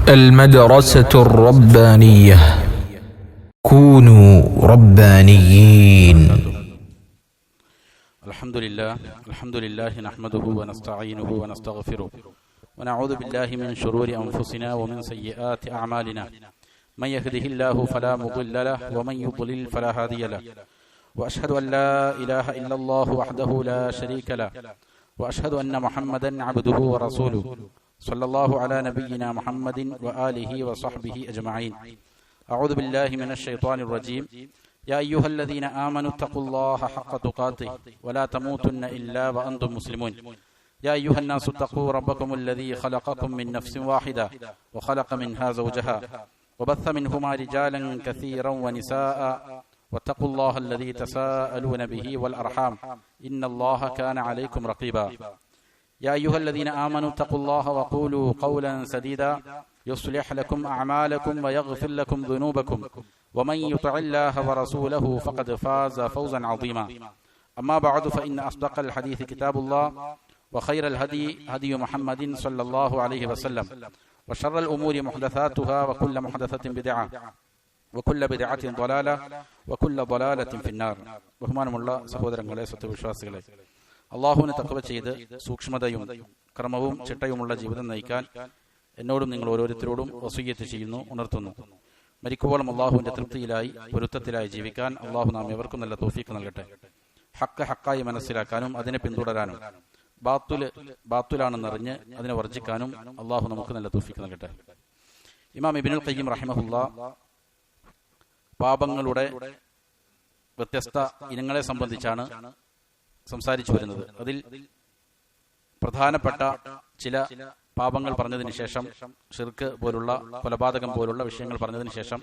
المدرسة الربانية كونوا ربانيين. الحمد لله نحمده ونستعينه ونستغفره ونعوذ بالله من شرور أنفسنا ومن سيئات أعمالنا. من يهده الله فلا مضل له ومن يضلل فلا هادي له. وأشهد أن لا إله إلا الله وحده لا شريك له وأشهد أن محمدا عبده ورسوله صلى الله على نبينا محمد وآله وصحبه أجمعين. أعوذ بالله من الشيطان الرجيم. يا أيها الذين آمنوا اتقوا الله حق تقاته ولا تموتن إلا وأنتم مسلمون. يا أيها الناس اتقوا ربكم الذي خلقكم من نفس واحدة وخلق منها زوجها وبث منهما رجالا كثيرا ونساء واتقوا الله الذي تساءلون به والأرحام إن الله كان عليكم رقيبا. يا أيها الذين آمنوا اتقوا الله وقولوا قولا سديدا يصلح لكم أعمالكم ويغفر لكم ذنوبكم ومن يطع الله ورسوله فقد فاز فوزا عظيما. أما بعد فإن أصدق الحديث كتاب الله وخير الهدي هدي محمد صلى الله عليه وسلم وشر الأمور محدثاتها وكل محدثة بدعة وكل بدعة ضلالة وكل ضلالة في النار. ബഹുമാനമുള്ള സഹോദരങ്ങളെ, സത്യവിശ്വാസികളെ, അള്ളാഹുവിനെ തഖ്വ ചെയ്ത് സൂക്ഷ്മതയും ക്രമവും ചിട്ടയുമുള്ള ജീവിതം നയിക്കാൻ എന്നോടും നിങ്ങൾ ഓരോരുത്തരോടും വസിയ്യത്ത് ചെയ്യുന്നു, ഉണർത്തുന്നു. മരിക്കുവോളം അള്ളാഹുവിന്റെ തൃപ്തിയിലായി പൊരുത്തത്തിലായി ജീവിക്കാൻ അള്ളാഹു നാം എവർക്കും നല്ല തൗഫീഖ് നൽകട്ടെ. ഹക്ക് ഹക്കായി മനസ്സിലാക്കാനും അതിനെ പിന്തുടരാനും ബാത്തുലാണെന്നറിഞ്ഞ് അതിനെ വർജിക്കാനും അള്ളാഹു നമുക്ക് നല്ല തൗഫീഖ് നൽകട്ടെ. ഇമാം ഇബ്നുൽ ഖയ്യിം റഹിമഹുല്ലാ പാപങ്ങളുടെ വ്യത്യസ്ത ഇനങ്ങളെ സംബന്ധിച്ചാണ് സംസാരിച്ചു വരുന്നത്. അതിൽ പ്രധാനപ്പെട്ട ചില പാപങ്ങൾ പറഞ്ഞതിന് ശേഷം ഷിർക്ക് പോലുള്ള കൊലപാതകം പോലുള്ള വിഷയങ്ങൾ പറഞ്ഞതിന് ശേഷം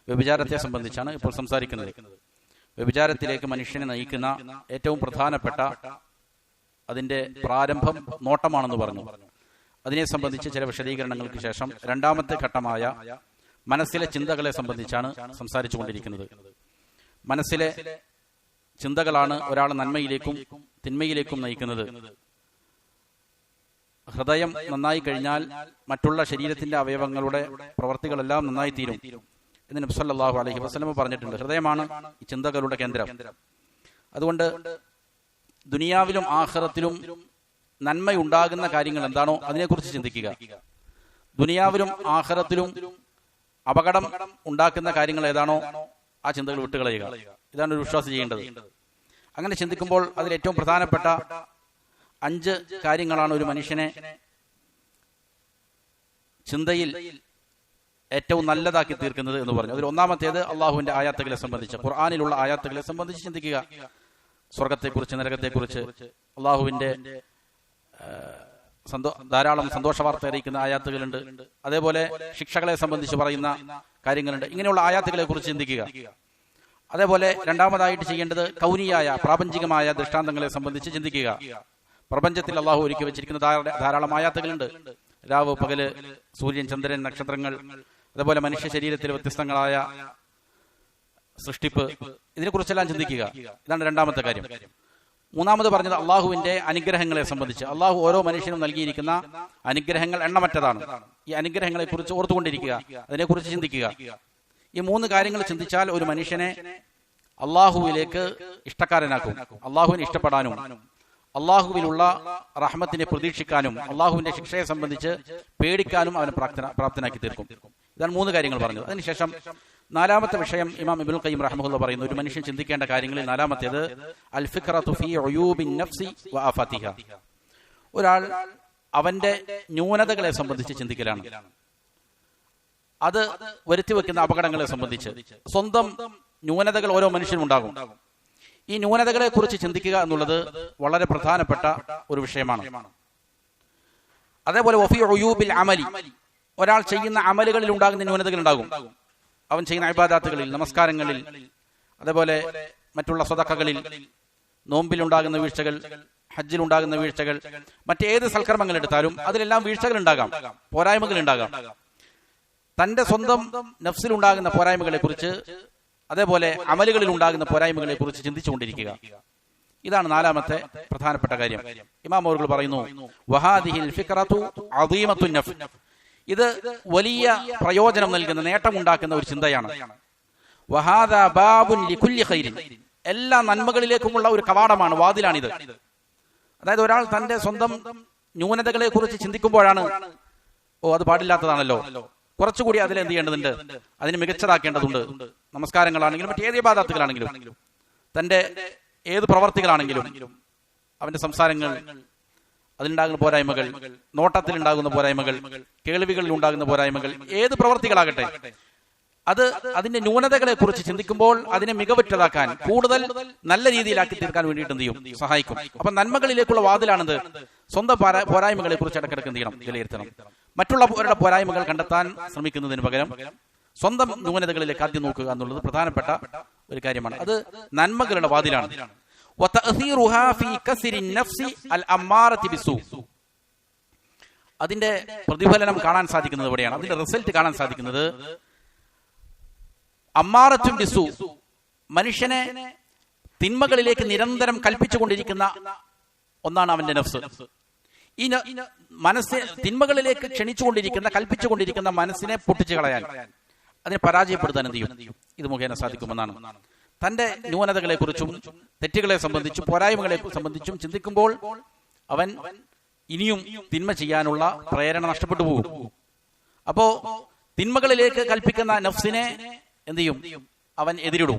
വ്യഭിചാരത്തെ സംബന്ധിച്ചാണ് ഇപ്പോൾ സംസാരിക്കുന്നത്. വ്യഭിചാരത്തിലേക്ക് മനുഷ്യനെ നയിക്കുന്ന ഏറ്റവും പ്രധാനപ്പെട്ട അതിന്റെ പ്രാരംഭം നോട്ടമാണെന്ന് പറഞ്ഞു. അതിനെ സംബന്ധിച്ച് ചില വിശദീകരണങ്ങൾക്ക് ശേഷം രണ്ടാമത്തെ ഘട്ടമായ മനസ്സിലെ ചിന്തകളെ സംബന്ധിച്ചാണ് സംസാരിച്ചു കൊണ്ടിരിക്കുന്നത്. മനസ്സിലെ ചിന്തകളാണ് ഒരാൾ നന്മയിലേക്കും തിന്മയിലേക്കും നയിക്കുന്നത്. ഹൃദയം നന്നായി കഴിഞ്ഞാൽ മറ്റുള്ള ശരീരത്തിന്റെ അവയവങ്ങളുടെ പ്രവർത്തികളെല്ലാം നന്നായി തീരും എന്ന് നബി സല്ലല്ലാഹു അലൈഹി വസല്ലം പറഞ്ഞിട്ടുണ്ട്. ഹൃദയമാണ് ഈ ചിന്തകളുടെ കേന്ദ്രം. അതുകൊണ്ട് ദുനിയാവിലും ആഖിറത്തിലും നന്മയുണ്ടാകുന്ന കാര്യങ്ങൾ എന്താണോ അതിനെക്കുറിച്ച് ചിന്തിക്കുക. ദുനിയാവിലും ആഖിറത്തിലും അപകടം ഉണ്ടാക്കുന്ന കാര്യങ്ങൾ ഏതാണോ ആ ചിന്തകൾ വിട്ടുകളയുക. ഇതാണ് ഒരു വിശ്വാസി ചെയ്യേണ്ടത്. അങ്ങനെ ചിന്തിക്കുമ്പോൾ അതിൽ ഏറ്റവും പ്രധാനപ്പെട്ട 5 കാര്യങ്ങളാണ് ഒരു മനുഷ്യനെ ചിന്തയിൽ ഏറ്റവും നല്ലതാക്കി തീർക്കുന്നത് എന്ന് പറഞ്ഞു. അതിൽ ഒന്നാമത്തേത് അള്ളാഹുവിന്റെ ആയാത്തുകളെ സംബന്ധിച്ച്, ഖുർആനിലുള്ള ആയാത്തുകളെ സംബന്ധിച്ച് ചിന്തിക്കുക. സ്വർഗത്തെക്കുറിച്ച്, നരകത്തെക്കുറിച്ച്, അള്ളാഹുവിന്റെ ധാരാളം സന്തോഷ വാർത്ത അറിയിക്കുന്ന ആയാത്തുകളുണ്ട്. അതേപോലെ ശിക്ഷകളെ സംബന്ധിച്ച് പറയുന്ന കാര്യങ്ങളുണ്ട്. ഇങ്ങനെയുള്ള ആയാത്തുകളെ കുറിച്ച് ചിന്തിക്കുക. അതേപോലെ രണ്ടാമതായിട്ട് ചെയ്യേണ്ടത് കൗനിയായ പ്രാപഞ്ചികമായ ദൃഷ്ടാന്തങ്ങളെ സംബന്ധിച്ച് ചിന്തിക്കുക. പ്രപഞ്ചത്തിൽ അള്ളാഹു ഒരുക്കി വെച്ചിരിക്കുന്ന ധാരാളം ആയാത്തുകളുണ്ട്. രാവ്, പകല്, സൂര്യൻ, ചന്ദ്രൻ, നക്ഷത്രങ്ങൾ, അതേപോലെ മനുഷ്യ ശരീരത്തിൽ വ്യത്യസ്തങ്ങളായ സൃഷ്ടിപ്പ്, ഇതിനെക്കുറിച്ചെല്ലാം ചിന്തിക്കുക. ഇതാണ് രണ്ടാമത്തെ കാര്യം. മൂന്നാമത് പറഞ്ഞത് അള്ളാഹുവിന്റെ അനുഗ്രഹങ്ങളെ സംബന്ധിച്ച്. അള്ളാഹു ഓരോ മനുഷ്യനും നൽകിയിരിക്കുന്ന അനുഗ്രഹങ്ങൾ എണ്ണമറ്റതാണ്. ഈ അനുഗ്രഹങ്ങളെ കുറിച്ച് ഓർത്തുകൊണ്ടിരിക്കുക, അതിനെക്കുറിച്ച് ചിന്തിക്കുക. ഈ 3 കാര്യങ്ങൾ ചിന്തിച്ചാൽ ഒരു മനുഷ്യനെ അള്ളാഹുവിലേക്ക് ഇഷ്ടക്കാരനാക്കും. അള്ളാഹുവിനെ ഇഷ്ടപ്പെടാനും അള്ളാഹുവിലുള്ള റഹ്മത്തിനെ പ്രതീക്ഷിക്കാനും അള്ളാഹുവിന്റെ ശിക്ഷയെ സംബന്ധിച്ച് പേടിക്കാനും അവനെ പ്രാപ്തനാക്കി തീർക്കും. ഇതാണ് 3 കാര്യങ്ങൾ പറഞ്ഞത്. അതിനുശേഷം നാലാമത്തെ വിഷയം ഇമാം ഇബ്നുൽ ഖയ്യിം റഹിമഹുല്ലാഹ് പറയുന്നു. ഒരു മനുഷ്യൻ ചിന്തിക്കേണ്ട കാര്യങ്ങളിൽ നാലാമത്തേത് അൽ ഫിക്റതു ഫീ ഉയൂബിൻ നഫ്സി വ ആഫാതിഹ. ഒരാൾ അവന്റെ ന്യൂനതകളെ സംബന്ധിച്ച് ചിന്തിക്കലാണ്. അത് വരുത്തി വെക്കുന്ന അപകടങ്ങളെ സംബന്ധിച്ച്. സ്വന്തം ന്യൂനതകൾ ഓരോ മനുഷ്യനും ഉണ്ടാകും. ഈ ന്യൂനതകളെ കുറിച്ച് ചിന്തിക്കുക എന്നുള്ളത് വളരെ പ്രധാനപ്പെട്ട ഒരു വിഷയമാണ്. അതേപോലെ വഫീ ഉയൂബിൽ അമലി, ഒരാൾ ചെയ്യുന്ന അമലുകളിൽ ഉണ്ടാകുന്ന ന്യൂനതകൾ ഉണ്ടാകും. അവൻ ചെയ്യുന്ന ഇബാദാത്തുകളിൽ, നമസ്കാരങ്ങളിൽ, അതേപോലെ മറ്റുള്ള സ്വതക്കകളിൽ, നോമ്പിലുണ്ടാകുന്ന വീഴ്ചകൾ, ഹജ്ജിലുണ്ടാകുന്ന വീഴ്ചകൾ, മറ്റേത് സൽക്കർമ്മങ്ങൾ എടുത്താലും അതിലെല്ലാം വീഴ്ചകൾ ഉണ്ടാകാം, പോരായ്മകൾ ഉണ്ടാകാം. തന്റെ സ്വന്തം നഫ്സിലുണ്ടാകുന്ന പോരായ്മകളെ കുറിച്ച്, അതേപോലെ അമലുകളിൽ ഉണ്ടാകുന്ന പോരായ്മകളെ കുറിച്ച് ചിന്തിച്ചുകൊണ്ടിരിക്കുക. ഇതാണ് നാലാമത്തെ പ്രധാനപ്പെട്ട കാര്യം. ഇമാം അവറുകൾ പറയുന്നു, വഹാദിഹിൽ ഫിക്റതു അദീമത്തുൻ നഫ്, ഇത് വലിയ പ്രയോജനം നൽകുന്ന, നേട്ടമുണ്ടാക്കുന്ന ഒരു ചിന്തയാണ്. വഹാദാ ബാബുൻ ലികുല്ലി ഖൈരിൻ, എല്ലാ നന്മകളിലേക്കുമുള്ള ഒരു കവാടമാണ്, വാതിലാണിത്. അതായത് ഒരാൾ തന്റെ സ്വന്തം ന്യൂനതകളെ കുറിച്ച് ചിന്തിക്കുമ്പോഴാണ്, അത് പാടില്ലാത്തതാണല്ലോ, കുറച്ചുകൂടി അതിൽ എന്ത് ചെയ്യേണ്ടതുണ്ട്, അതിന് മികച്ചതാക്കേണ്ടതുണ്ട്. നമസ്കാരങ്ങളാണെങ്കിലും മറ്റേത് ഇബാദത്തുകളാണെങ്കിലും തന്റെ ഏത് പ്രവർത്തികളാണെങ്കിലും അവന്റെ സംസാരങ്ങൾ, അതിലുണ്ടാകുന്ന പോരായ്മകൾ, നോട്ടത്തിലുണ്ടാകുന്ന പോരായ്മകൾ, കേൾവികളിൽ ഉണ്ടാകുന്ന പോരായ്മകൾ, ഏത് പ്രവർത്തികളാകട്ടെ, അതിന്റെ ന്യൂനതകളെ കുറിച്ച് ചിന്തിക്കുമ്പോൾ അതിനെ മികവുറ്റതാക്കാൻ, കൂടുതൽ നല്ല രീതിയിലാക്കി തീർക്കാൻ വേണ്ടിയിട്ട് എന്ത് ചെയ്യും, സഹായിക്കും. അപ്പൊ നന്മകളിലേക്കുള്ള വാതിലാണെന്ത്, സ്വന്തം പോരായ്മകളെ കുറിച്ച് ഇടക്കിടക്ക് എന്ത് ചെയ്യണം, വിലയിരുത്തണം. മറ്റുള്ളവരുടെ പോരായ്മകൾ കണ്ടെത്താൻ ശ്രമിക്കുന്നതിന് പകരം സ്വന്തം ന്യൂനതകളിലേക്ക് ആദ്യം നോക്കുക എന്നുള്ളത് പ്രധാനപ്പെട്ട ഒരു കാര്യമാണ്. അത് നന്മകളുടെ വാതിലാണ്. അതിന്റെ പ്രതിഫലനം കാണാൻ സാധിക്കുന്നത് എവിടെയാണ്, അതിന്റെ റിസൾട്ട് കാണാൻ സാധിക്കുന്നത് അമ്മാറത്തും ബിസു, മനുഷ്യനെ തിന്മകളിലേക്ക് നിരന്തരം കൽപ്പിച്ചുകൊണ്ടിരിക്കുന്ന ഒന്നാണ് അവന്റെ നഫ്സ്. ഈ മനസ്സിനെ തിന്മകളിലേക്ക് ക്ഷണിച്ചുകൊണ്ടിരിക്കുന്ന, കൽപ്പിച്ചുകൊണ്ടിരിക്കുന്ന മനസ്സിനെ പൊട്ടിച്ചു കളയാൻ, അതിനെ പരാജയപ്പെടുത്താൻ എന്ത് ചെയ്യും, ഇത് മുഖേന സാധിക്കുമെന്നാണ്. തന്റെ ന്യൂനതകളെ കുറിച്ചും തെറ്റുകളെ സംബന്ധിച്ചും പോരായ്മകളെ സംബന്ധിച്ചും ചിന്തിക്കുമ്പോൾ അവൻ ഇനിയും തിന്മ ചെയ്യാനുള്ള പ്രേരണ നഷ്ടപ്പെട്ടു പോകും. അപ്പോ തിന്മകളിലേക്ക് കൽപ്പിക്കുന്ന നഫ്സിനെ എന്ത് ചെയ്യും, അവൻ എതിരിടും.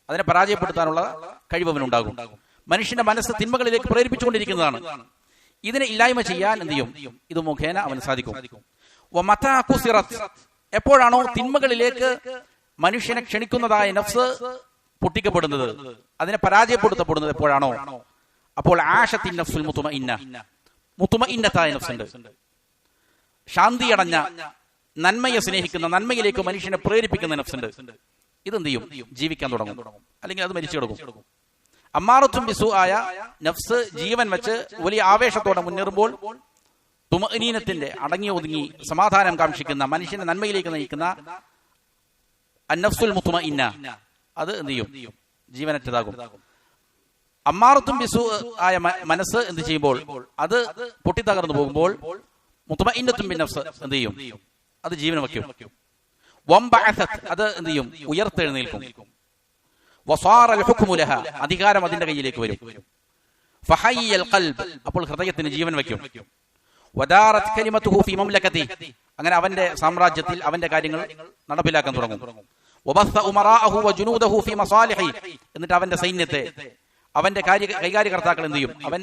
അതിനെ പരാജയപ്പെടുത്താനുള്ള കഴിവ് അവനുണ്ടാകും. മനുഷ്യന്റെ മനസ്സ് തിന്മകളിലേക്ക് പ്രേരിപ്പിച്ചുകൊണ്ടിരിക്കുന്നതാണ്. ഇതിനെ ഇല്ലായ്മ ചെയ്യാൻ എന്ത് ചെയ്യും, ഇത് മുഖേന അവന് സാധിക്കും. എപ്പോഴാണോ തിന്മകളിലേക്ക് മനുഷ്യനെ ക്ഷണിക്കുന്നതായ നഫ്സ് പൊട്ടിക്കപ്പെടുന്നത്, അതിനെ പരാജയപ്പെടുത്തപ്പെടുന്നത് എപ്പോഴാണോ, അപ്പോൾ ആശത്തിൻ നഫ്സുൽ മുത്മഇന്നത്തായ നഫ്സുണ്ട്, ശാന്തിയടഞ്ഞ, നന്മയെ സ്നേഹിക്കുന്ന, നന്മയിലേക്ക് മനുഷ്യനെ പ്രേരിപ്പിക്കുന്ന നഫ്സുണ്ട്. ഇതെന്ത് ചെയ്യും, ജീവിക്കാൻ തുടങ്ങും, അല്ലെങ്കിൽ അത് മരിച്ചു കിടക്കും. അമ്മാറത്തും ബിസു ആയ നഫ്സ് ജീവൻ വെച്ച് വലിയ ആവേശത്തോടെ മുന്നേറുമ്പോൾ തുമഅനീനത്തിന്റെ, അടങ്ങി ഒതുങ്ങി സമാധാനം കാക്ഷിക്കുന്ന, മനുഷ്യനെ നന്മയിലേക്ക് നയിക്കുന്ന അന്നഫ്സുൽ മുത്മഇന്ന, അത് എന്ത് ചെയ്യും, ജീവനറ്റതാകും. അമ്മാറത്തും ബിസു ആയ മനസ്സ് എന്ത് ചെയ്യുമ്പോൾ, അത് പൊട്ടിത്തകർന്നു പോകുമ്പോൾ മുത്മഇന്നത്തും ബിൻ നഫ്സ് എന്ത് ചെയ്യും, അത് ജീവൻ വയ്ക്കും. അത് എന്ത് ചെയ്യും, ഉയർത്തെഴുന്നേൽക്കും. അധികാരം അതിന്റെ കയ്യിലേക്ക് വരും. അപ്പോൾ ഹൃദയത്തിന് ജീവൻ വയ്ക്കും. അങ്ങനെ അവന്റെ സാമ്രാജ്യത്തിൽ അവന്റെ കാര്യങ്ങൾ നടപ്പിലാക്കാൻ തുടങ്ങും. എന്നിട്ട് അവന്റെ സൈന്യത്തെ, അവന്റെ കൈകാര്യകർത്താക്കൾ എന്ത് ചെയ്യും, അവൻ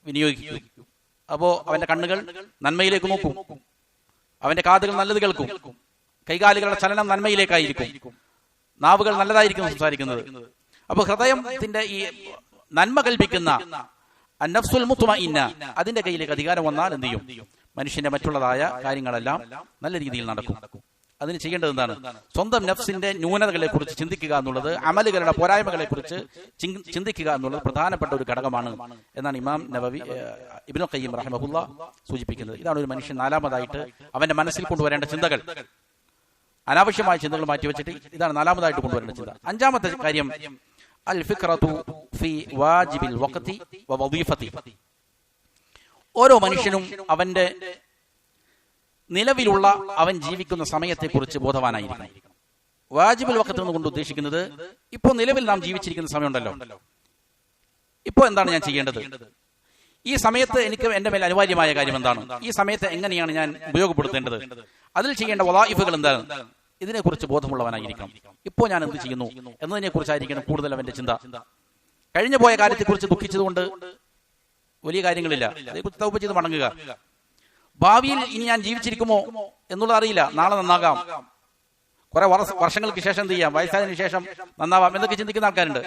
വിനിയോഗിക്കും. അപ്പോ അവന്റെ കണ്ണുകൾ നന്മയിലേക്ക് നോക്കും, അവന്റെ കാതുകൾ നല്ലത് കേൾക്കും, കൈകാലുകളുടെ ചലനം നന്മയിലേക്കായിരിക്കും, നാവുകൾ നല്ലതായിരിക്കും സംസാരിക്കുന്നത്. അപ്പൊ ഹൃദയത്തിന്റെ ഈ നന്മ കൽപ്പിക്കുന്ന അന്നഫ്സുൽ മുത്മഇന്ന, അതിന്റെ കയ്യിലേക്ക് അധികാരം വന്നാൽ എന്ത് ചെയ്യും, മനുഷ്യന്റെ മറ്റുള്ളതായ കാര്യങ്ങളെല്ലാം നല്ല രീതിയിൽ നടക്കും. അതിന് ചെയ്യേണ്ടത് എന്താണ്, സ്വന്തം നഫ്സിന്റെ ന്യൂനതകളെ കുറിച്ച് ചിന്തിക്കുക എന്നുള്ളത്, അമലുകളുടെ പോരായ്മകളെ കുറിച്ച് ചിന്തിക്കുക എന്നുള്ളത് പ്രധാനപ്പെട്ട ഒരു ഘടകമാണ് എന്നാണ് ഇമാം നവവി ഇബ്നുൽ ഖയ്യിം റഹിമഹുല്ലാഹ് സൂചിപ്പിക്കുന്നത്. ഇതാണ് ഒരു മനുഷ്യൻ നാലാമതായിട്ട് അവന്റെ മനസ്സിൽ കൊണ്ടുവരേണ്ട ചിന്തകൾ. അനാവശ്യമായ ചിന്തകൾ മാറ്റിവെച്ചിട്ട് ഇതാണ് നാലാമതായിട്ട് കൊണ്ടുവരേണ്ട ചിന്ത. അഞ്ചാമത്തെ കാര്യം അൽ ഫിക്റതു ഫി വാജിബിൽ വഖതി വ വദീഫതി. ഓരോ മനുഷ്യനും അവന്റെ നിലവിലുള്ള, അവൻ ജീവിക്കുന്ന സമയത്തെക്കുറിച്ച് ബോധവാനായിരിക്കണം. വാജിബുൽ വഖത്ത് എന്നുകൊണ്ട് ഉദ്ദേശിക്കുന്നത്, ഇപ്പോൾ നിലവിൽ നാം ജീവിച്ചിരിക്കുന്ന സമയമുണ്ടല്ലോ, ഇപ്പോൾ എന്താണ് ഞാൻ ചെയ്യേണ്ടത്, ഈ സമയത്ത് എനിക്ക് എന്റെ മേൽ അനിവാര്യമായ കാര്യം എന്താണ്, ഈ സമയത്ത് എങ്ങനെയാണ് ഞാൻ ഉപയോഗപ്പെടുത്തേണ്ടത്, അതിൽ ചെയ്യേണ്ട വളായിഫുകൾ എന്താണ്, ഇതിനെക്കുറിച്ച് ബോധമുള്ളവനായിരിക്കണം. ഇപ്പോൾ ഞാൻ എന്ത് ചെയ്യുന്നു എന്നതിനെ കുറിച്ചായിരിക്കണം കൂടുതൽ അവന്റെ ചിന്ത. കഴിഞ്ഞു പോയ കാര്യത്തെക്കുറിച്ച് ദുഃഖിച്ചതുകൊണ്ട് വലിയ കാര്യങ്ങളില്ല, അതേക്കുറിച്ച് തൗബ ചെയ്ത് മടങ്ങുക. ഭാവിയിൽ ഇനി ഞാൻ ജീവിച്ചിരിക്കുമോ എന്നുള്ളത് അറിയില്ല, നാളെ നന്നാകാം, കുറെ വർഷങ്ങൾക്ക് ശേഷം എന്ത് ചെയ്യാം, വയസ്സായതിനു ശേഷം നന്നാവാം എന്നൊക്കെ ചിന്തിക്കുന്ന ആൾക്കാരുണ്ട്.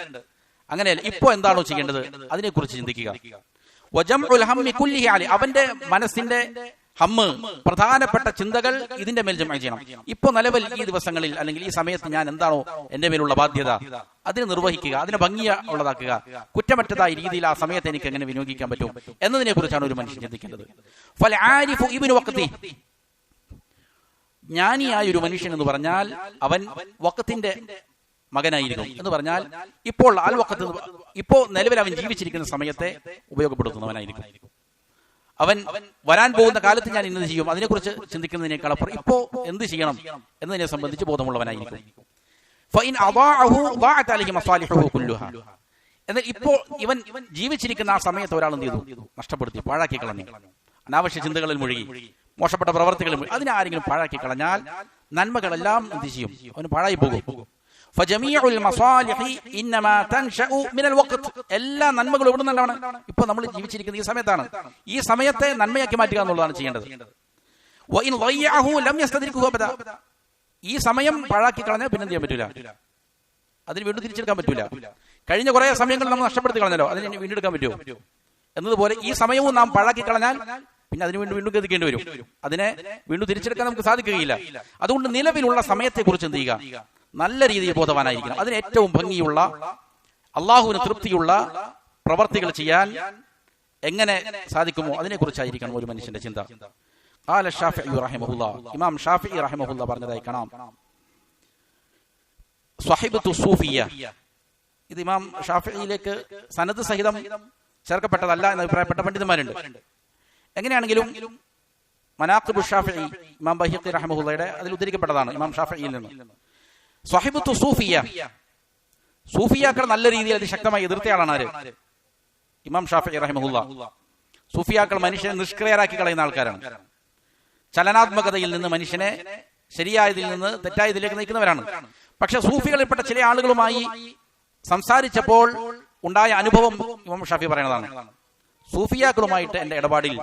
അങ്ങനെയല്ല, ഇപ്പോ എന്താണോ ചെയ്യേണ്ടത് അതിനെക്കുറിച്ച് ചിന്തിക്കുക. അവന്റെ മനസ്സിന്റെ ഹമ്മ്, പ്രധാനപ്പെട്ട ചിന്തകൾ ഇതിന്റെ മേൽ ജമഅ ചെയ്യണം. ഇപ്പോ നിലവിൽ ഈ ദിവസങ്ങളിൽ അല്ലെങ്കിൽ ഈ സമയത്ത് ഞാൻ എന്താണോ എന്റെ മേലുള്ള ബാധ്യത, അതിനെ നിർവഹിക്കുക, അതിനെ ഭംഗിയുള്ളതാക്കുക, കുറ്റമറ്റതായ രീതിയിൽ ആ സമയത്ത് എനിക്ക് എങ്ങനെ വിനിയോഗിക്കാൻ പറ്റും എന്നതിനെ കുറിച്ചാണ് ഒരു മനുഷ്യൻ ചിന്തിക്കേണ്ടത്. ജ്ഞാനിയായ ഒരു മനുഷ്യൻ എന്ന് പറഞ്ഞാൽ അവൻ വഖത്തിന്റെ മകനായിരിക്കും എന്ന് പറഞ്ഞാൽ ഇപ്പോൾ അൽ വഖത്ത്, ഇപ്പോൾ നിലവിൽ അവൻ ജീവിച്ചിരിക്കുന്ന സമയത്തെ ഉപയോഗപ്പെടുത്തുന്നവനായിരിക്കും. അവൻ വരാൻ പോകുന്ന കാലത്ത് ഞാൻ ഇന്നത് ചെയ്യും, അതിനെക്കുറിച്ച് ചിന്തിക്കുന്നതിനേക്കാൾ അപ്പുറം ഇപ്പോ എന്ത് ചെയ്യണം എന്നതിനെ സംബന്ധിച്ച് ബോധമുള്ളവനായിരിക്കും. എന്നാൽ ഇപ്പോൾ ഇവൻ ജീവിച്ചിരിക്കുന്ന ആ സമയത്ത് ഒരാൾ എന്ത് ചെയ്തു? നഷ്ടപ്പെടുത്തി, പാഴാക്കി കളഞ്ഞു. അനാവശ്യ ചിന്തകളിൽ മുഴുകി, മോശപ്പെട്ട പ്രവർത്തികളിൽ മുഴുകി. അതിനെ ആരെങ്കിലും പാഴാക്കി കളഞ്ഞാൽ നന്മകളെല്ലാം എന്ത് ചെയ്യും? അവന് പാഴായി പോകും. എല്ലാ നന്മകളും എവിടെ നിന്നാണ്? ഇപ്പൊ നമ്മൾ ജീവിച്ചിരിക്കുന്ന ഈ സമയത്താണ്. ഈ സമയത്തെ നന്മയാക്കി മാറ്റുക എന്നുള്ളതാണ് ചെയ്യേണ്ടത്. ഈ സമയം പാഴാക്കി കളഞ്ഞാൽ പിന്നെ എന്ത് ചെയ്യാൻ പറ്റൂല? അതിന് വീണ്ടും തിരിച്ചെടുക്കാൻ പറ്റൂല. കഴിഞ്ഞ കുറെ സമയങ്ങൾ നമ്മൾ നഷ്ടപ്പെടുത്തി കളഞ്ഞല്ലോ, അതിന് വീണ്ടെടുക്കാൻ പറ്റുമോ? എന്നതുപോലെ ഈ സമയവും നാം പാഴാക്കി കളഞ്ഞാൽ പിന്നെ അതിന് വീണ്ടും ഗതിക്കേണ്ടി വരും. അതിനെ വീണ്ടും തിരിച്ചെടുക്കാൻ നമുക്ക് സാധിക്കുകയില്ല. അതുകൊണ്ട് നിലവിലുള്ള സമയത്തെ കുറിച്ച് എന്ത് ചെയ്യുക? നല്ല രീതിയിൽ ബോധവാനായിരിക്കണം. അതിന് ഏറ്റവും ഭംഗിയുള്ള, അള്ളാഹുവിന് തൃപ്തിയുള്ള പ്രവർത്തികൾ ചെയ്യാൻ എങ്ങനെ സാധിക്കുമോ അതിനെക്കുറിച്ചായിരിക്കണം ഒരു മനുഷ്യന്റെ ചിന്ത. ഖാല ഷാഫിഈ റഹിമഹുല്ലാ, ഇമാം ഷാഫിഈ റഹിമഹുല്ലാ പറഞ്ഞതായി കാണാം. സ്വഹിബത്തു സൂഫിയ്യ, ഇത് ഇമാം ഷാഫിഈയിലേക്ക് സനദ് സഹിതം ചേർക്കപ്പെട്ടതല്ല എന്ന് അഭിപ്രായപ്പെട്ട പണ്ഡിതന്മാരുണ്ട്. എങ്ങനെയാണെങ്കിലും മനാഖിബു ഷാഫിഈ ഇമാം ബൈഹഖി റഹിമഹുള്ളയുടെ അതിൽ ഉദ്ധരിക്കപ്പെട്ടതാണ് ഇമാം ഷാഫിഈയിൽ നിന്ന്. സ്വഹിബത്തു സൂഫിയ്യ, സൂഫിയാക്കൾ നല്ല രീതിയിൽ അതിശക്തമായി എതിർത്തയാളാണ് ആര്? ഇമാം ഷാഫിഈ റഹിമഹുല്ലാ. സൂഫിയാക്കൾ മനുഷ്യനെ നിഷ്ക്രിയരാക്കി കളയുന്ന ആൾക്കാരാണ്. ചലനാത്മകതയിൽ നിന്ന് മനുഷ്യനെ ശരിയായതിൽ നിന്ന് തെറ്റായതിലേക്ക് നയിക്കുന്നവരാണ്. പക്ഷെ സൂഫികളിൽപ്പെട്ട ചില ആളുകളുമായി സംസാരിച്ചപ്പോൾ ഉണ്ടായ അനുഭവം ഇമാം ഷാഫി പറയുന്നതാണ്. സൂഫിയാക്കളുമായിട്ട് എന്റെ ഇടപാടിൽ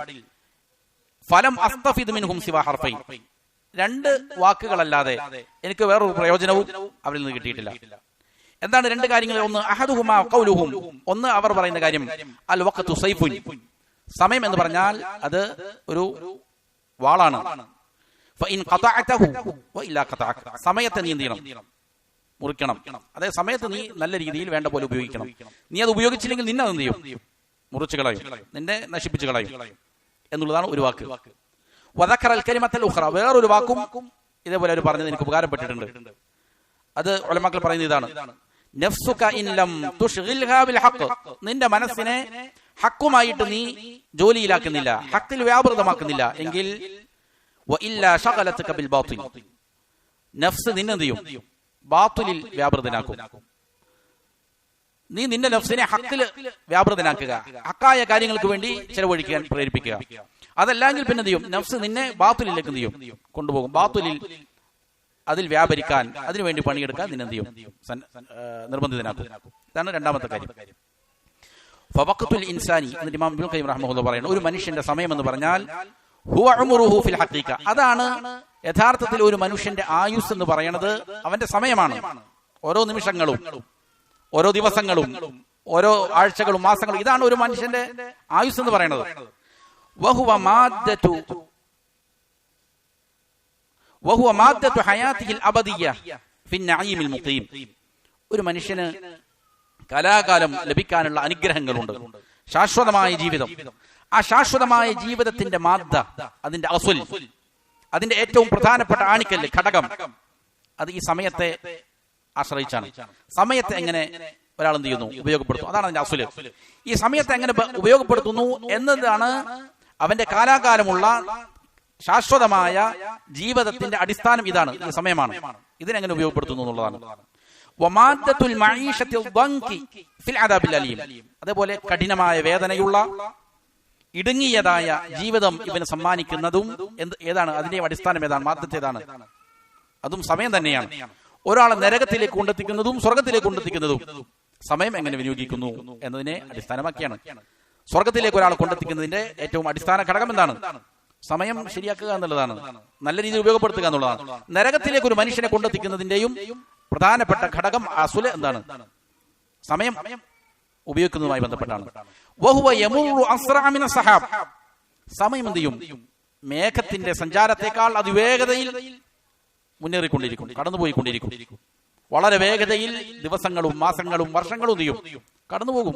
ഫലം അസ്തഫിദ് മിൻഹും സിവാ ഹർഫൈൻ, 2 വാക്കുകളല്ലാതെ എനിക്ക് വേറൊരു പ്രയോജനവും അവരിൽ നിന്ന് കിട്ടിയിട്ടില്ല. എന്താണ് 2 കാര്യങ്ങൾ? ഒന്ന് അഹദുഹുമാ ഖൗലുഹും, ഒന്ന് അവർ പറയുന്ന കാര്യം അൽ വഖ്തു സൈഫുൻ, സമയം എന്ന് പറഞ്ഞാൽ അത് ഒരു വാളാണ്. ഫഇൻ ഖതഅതഹു വഇല്ലാ ഖതഅക, സമയത്തെ നീ എന്ത് ചെയ്യണം? മുറിക്കണം. അതേ സമയത്ത് നീ നല്ല രീതിയിൽ വേണ്ട പോലെ ഉപയോഗിക്കണം. നീ അത് ഉപയോഗിച്ചില്ലെങ്കിൽ നിന്നെ എന്ത് ചെയ്യും? മുറിച്ചു കളയും, നിന്നെ നശിപ്പിച്ചു കളയും എന്നുള്ളതാണ് ഒരു വാക്ക്. വദക്കറൽ കലിമത്തൽ ഉഖ്റ, വേറൊരു വാക്കും ഇതേപോലെ അവർ പറഞ്ഞത് എനിക്ക് ഉപകാരപ്പെട്ടിട്ടുണ്ട്. അത് ഉലമാക്കൾ പറയുന്ന ഇതാണ്, നഫ്സുക ഇൻ ലം തുശ്ഗിൽഹാ ബിൽ ഹഖ്, നിന്റെ മനസ്സിനെ ഹക്കുമായിട്ട് നീ ജോലിയിലാക്കുന്നില്ല, ഹക്കിൽ വ്യാപൃതമാക്കുന്നില്ല എങ്കിൽ വഇല്ലാ ശഗലതക ബിൽ ബാത്തിൽ, നഫ്സ് നിന്നെ എന്ത് ചെയ്യും? ബാത്തുലിൽ വ്യാപൃതനാക്കും. നീ നിന്റെ നഫ്സിനെ ഹക്കിൽ വ്യാപൃതനാക്കുക, ഹക്കായ കാര്യങ്ങൾക്ക് വേണ്ടി ചെലവഴിക്കാൻ പ്രേരിപ്പിക്കുക. അതല്ലെങ്കിൽ പിന്നെ എന്ത് ചെയ്യും? നഫ്സ് നിന്നെ ബാത്തുലിലേക്ക് എന്ത് ചെയ്യും? കൊണ്ടുപോകും. ബാത്തുലിൽ അതിൽ വ്യാപരിക്കാൻ, അതിനുവേണ്ടി പണിയെടുക്കാൻ നിന്നെ എന്ത് ചെയ്യും? നിർബന്ധിതനാക്കും. ഇതാണ് രണ്ടാമത്തെ കാര്യം. ഫവഖ്തുൽ ഇൻസാനി, എന്നിട്ട് ഇമാം ഇബ്നുൽ ഖയ്യിം റഹിമഹുല്ലാഹ് പറയുന്നു, ഒരു മനുഷ്യന്റെ സമയം എന്ന് പറഞ്ഞാൽ ഹുവ ഉംറുഹു ഫിൽ ഹഖീഖ, അതാണ് യഥാർത്ഥത്തിൽ ഒരു മനുഷ്യന്റെ ആയുസ് എന്ന് പറയുന്നത് അവന്റെ സമയമാണ്. ഓരോ നിമിഷങ്ങളും, ഓരോ ദിവസങ്ങളും, ഓരോ ആഴ്ചകളും, മാസങ്ങളും, ഇതാണ് ഒരു മനുഷ്യന്റെ ആയുസ് എന്ന് പറയുന്നത്. വഹുവ മാദ്ദത്തു ഹയാത്തിഹിൽ അബദിയ്യ ഫിൻ നഈമിൽ മുഖീം, ഒരു മനുഷ്യന് കലാകാലം ലഭിക്കാനുള്ള അനുഗ്രഹങ്ങളുണ്ട്, ശാശ്വതമായ ജീവിതം. ആ ശാശ്വതമായ ജീവിതത്തിന്റെ മാദ്ദ, അതിന്റെ അസുൽ, അതിന്റെ ഏറ്റവും പ്രധാനപ്പെട്ട ആണിക്കല്ല്, ഘടകം, അത് ഈ സമയത്തെ ആശ്രയിച്ചാണ്. സമയത്തെ എങ്ങനെ ഒരാൾ എന്ത് ചെയ്യുന്നു? ഉപയോഗപ്പെടുത്തുന്നു. അതാണ് അതിന്റെ അസുല്. ഈ സമയത്തെ എങ്ങനെ ഉപയോഗപ്പെടുത്തുന്നു എന്നതാണ് അവന്റെ കാലാകാലമുള്ള ശാശ്വതമായ ജീവിതത്തിന്റെ അടിസ്ഥാനം. ഇതാണ്, ഈ സമയമാണ്. ഇതിനെങ്ങനെ ഉപയോഗപ്പെടുത്തുന്നു എന്നുള്ളതാണ്. അതേപോലെ കഠിനമായ വേദനയുള്ള ഇടുങ്ങിയതായ ജീവിതം ഇവന് സമ്മാനിക്കുന്നതും ഏതാണ്? അതിന്റെ അടിസ്ഥാനം ഏതാണ്? മാദ്ദത്തേതാണ്? അതും സമയം തന്നെയാണ്. ഒരാളെ നരകത്തിലേക്ക് കൊണ്ടെത്തിക്കുന്നതും സ്വർഗത്തിലേക്ക് കൊണ്ടെത്തിക്കുന്നതും സമയം എങ്ങനെ വിനിയോഗിക്കുന്നു എന്നതിനെ അടിസ്ഥാനമാക്കിയാണ്. സ്വർഗത്തിലേക്ക് ഒരാളെ കൊണ്ടെത്തിക്കുന്നതിന്റെ ഏറ്റവും അടിസ്ഥാന ഘടകം എന്താണ്? സമയം ശരിയാക്കുക എന്നുള്ളതാണ്, നല്ല രീതിയിൽ ഉപയോഗപ്പെടുത്തുക എന്നുള്ളതാണ്. നരകത്തിലേക്ക് ഒരു മനുഷ്യനെ കൊണ്ടെത്തിക്കുന്നതിന്റെയും പ്രധാനപ്പെട്ട ഘടകം അസുല എന്താണ്? സമയം ഉപയോഗിക്കുന്നതുമായി ബന്ധപ്പെട്ടാണ്. സമയം എന്ത് ചെയ്യും? മേഘത്തിന്റെ സഞ്ചാരത്തെക്കാൾ അതിവേഗതയിൽ മുന്നേറിക്കൊണ്ടിരിക്കും, കടന്നുപോയിക്കൊണ്ടിരിക്കും. വളരെ വേഗതയിൽ ദിവസങ്ങളും മാസങ്ങളും വർഷങ്ങളും ചെയ്യും, കടന്നുപോകും,